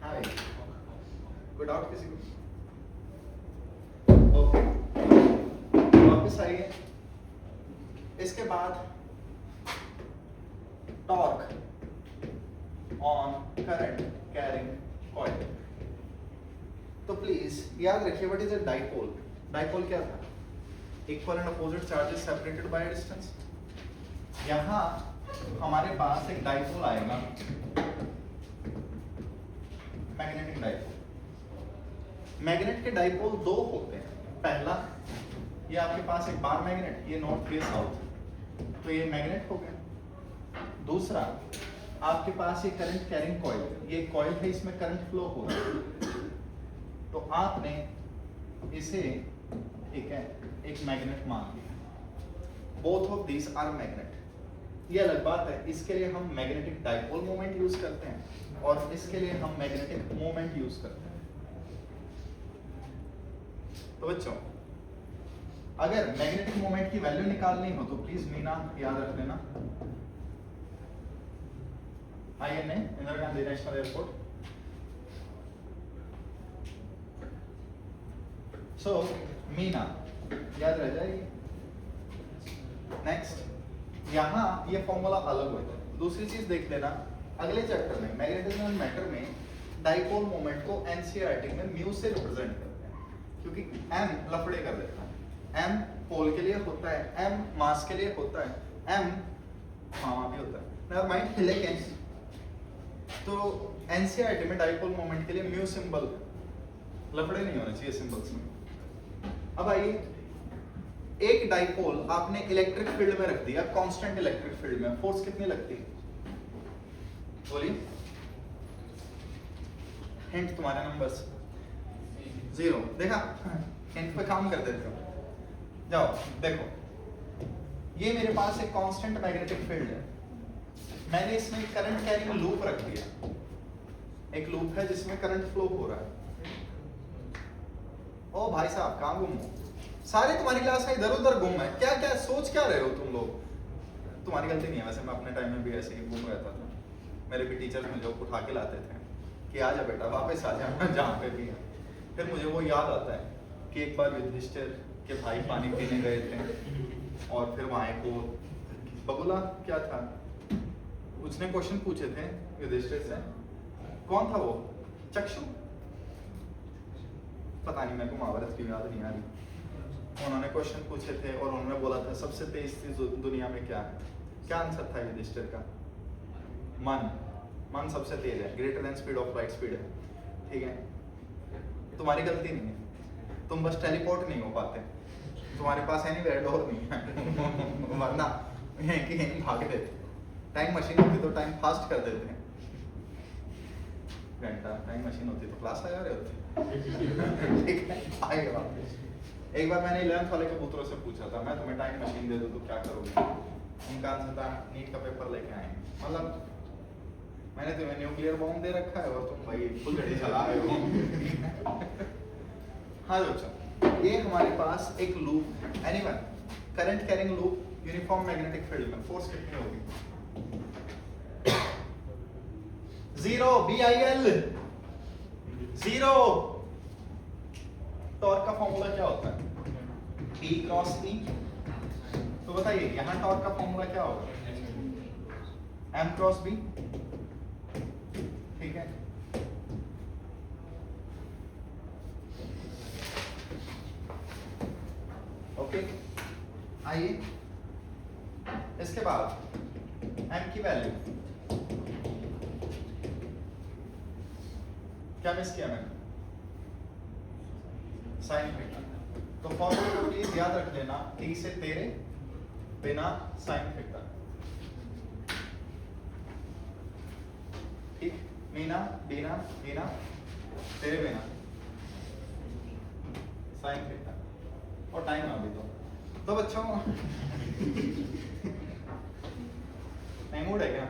हाँ भाई, कोई डाउट किसी को? ओके, वापस आइए। इसके बाद torque on current carrying coil. तो प्लीज याद रखिए, what is a dipole? Dipole क्या था? Equal and opposite charges separated by distance. यहां हमारे पास एक डाइपोल आएगा, मैग्नेटिक डाइपोल। मैग्नेट के डाइपोल दो होते हैं। पहला, ये आपके पास एक बार मैग्नेट, ये नॉर्थ ये साउथ, तो ये मैग्नेट हो गया। दूसरा, आपके पास ये करंट कैरिंग कॉइल, ये कॉइल है, इसमें करंट फ्लो हो रहा है, तो आपने इसे, ठीक है, एक मैग्नेट मान लिया। Both of these are magnet. ये अलग बात है, इसके लिए हम मैग्नेटिक डाइपोल मोमेंट यूज करते हैं और इसके लिए हम मैग्नेटिक मोमेंट यूज करते हैं। तो बच्चों, अगर मैग्नेटिक मोमेंट की वैल्यू निकालनी हो तो प्लीज मीना याद रख लेना, INA, Indira Gandhi national airport. So Meena याद रह जाएगी। नेक्स्ट, यहां ये फॉर्मूला अलग होता है। दूसरी चीज देख लेना, अगले चैप्टर में मैग्नेटिज्म एंड मैटर में डाइपोल मोमेंट को एनसीईआरटी में म्यू से रिप्रेजेंट करते हैं, क्योंकि m लफड़े कर देता है। m पोल के लिए होता है, m मास के लिए होता है, m हाँ भी होता है, नेवर माइंड। लेकिन तो एनसीईआरटी में डाइपोल मोमेंट के लिए म्यू सिंबल, लफड़े नहीं होने चाहिए सिंबल्स में। अब आइए, एक डाइपोल आपने इलेक्ट्रिक फील्ड में रख दिया, कांस्टेंट इलेक्ट्रिक फील्ड में, फोर्स कितनी लगती है? बोलिए, हिंट तुम्हारे नंबर्स 0। देखा, हिंट पे काम कर देते हो। जाओ देखो, ये मेरे पास एक कांस्टेंट मैग्नेटिक फील्ड है, मैंने इसमें करंट कैरिंग लूप रख दिया। एक लूप है जिसमें करंट फ्लो हो रहा है। ओ भाई साहब, कहां गुम हो? सारे तुम्हारी क्लास में इधर उधर गुम है, क्या क्या सोच क्या रहे हो तुम लोग? तुम्हारी गलती नहीं है, वैसे मैं अपने टाइम में भी ऐसे ही गुम रहता था। मेरे भी टीचर्स मुझे उठा के लाते थे कि आ जा बेटा, वापस आ जा जहाँ पे भी है। फिर मुझे वो याद आता है कि एक बार युधिष्ठिर के भाई पानी पीने गए थे और फिर वहां को बबुला क्या था, उसने क्वेश्चन पूछे थे युधिष्ठिर से। कौन था वो? चक्षु, पता नहीं, मेरे को महाभारत की याद नहीं आ रही। उन्होंने क्वेश्चन पूछे थे और उन्होंने बोला था सबसे तेज चीज दुनिया में क्या है? क्या आंसर था युधिष्ठिर का? मन। मन सबसे तेज है, greater than speed of light speed है, ठीक है। तुम्हारी गलती नहीं है, तुम बस टेलीपोर्ट नहीं हो पाते, तुम्हारे पास एनीवेयर डोर नहीं है वरना यहीं भाग देते। टाइम मशीन होती तो टाइम फास्ट कर देते हैं, घंटा टाइम मशीन होती तो क्लास लगा रहे होते। ठीक है, आएगा वापस। एक बार मैंने 11th वाले कबूतरों से पूछा था, मैं तुम्हें टाइम मशीन दे दूं तो क्या करोगे? उनका आंसर था नीट का पेपर लेके आएंगे। मतलब मैंने तुम्हें न्यूक्लियर बॉम्ब दे रखा है और तुम भाई फुलझड़ी चला रहे हो। हाँ दोस्तों, ये हमारे पास एक लूप है, anyone current carrying loop uniform magnetic field में फोर्स कितनी होगी? 0 BIL 0 का फॉर्मूला क्या होता है? P cross E। तो बताइए यहाँ टॉर्क का फॉर्मूला क्या होगा? M cross B। ठीक है, ओके। आइए इसके बाद M की वैल्यू क्या मिस किया मैंने? Sine theta. तो फॉर्मूले को प्लीज याद रख लेना, T से तेरे बिना साइन थीटा। ठीक, मीना बिना बिना तेरे बिना साइन थीटा। और टाइम अभी तो बच्चों नहीं मूड है क्या?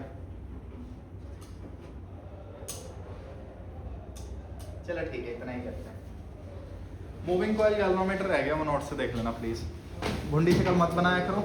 चलो ठीक है, इतना ही करते हैं। मूविंग कॉइल गैल्वेनोमीटर रह गया, वो नोट से देख लेना प्लीज। भुंडी शक्ल मत बनाया करो।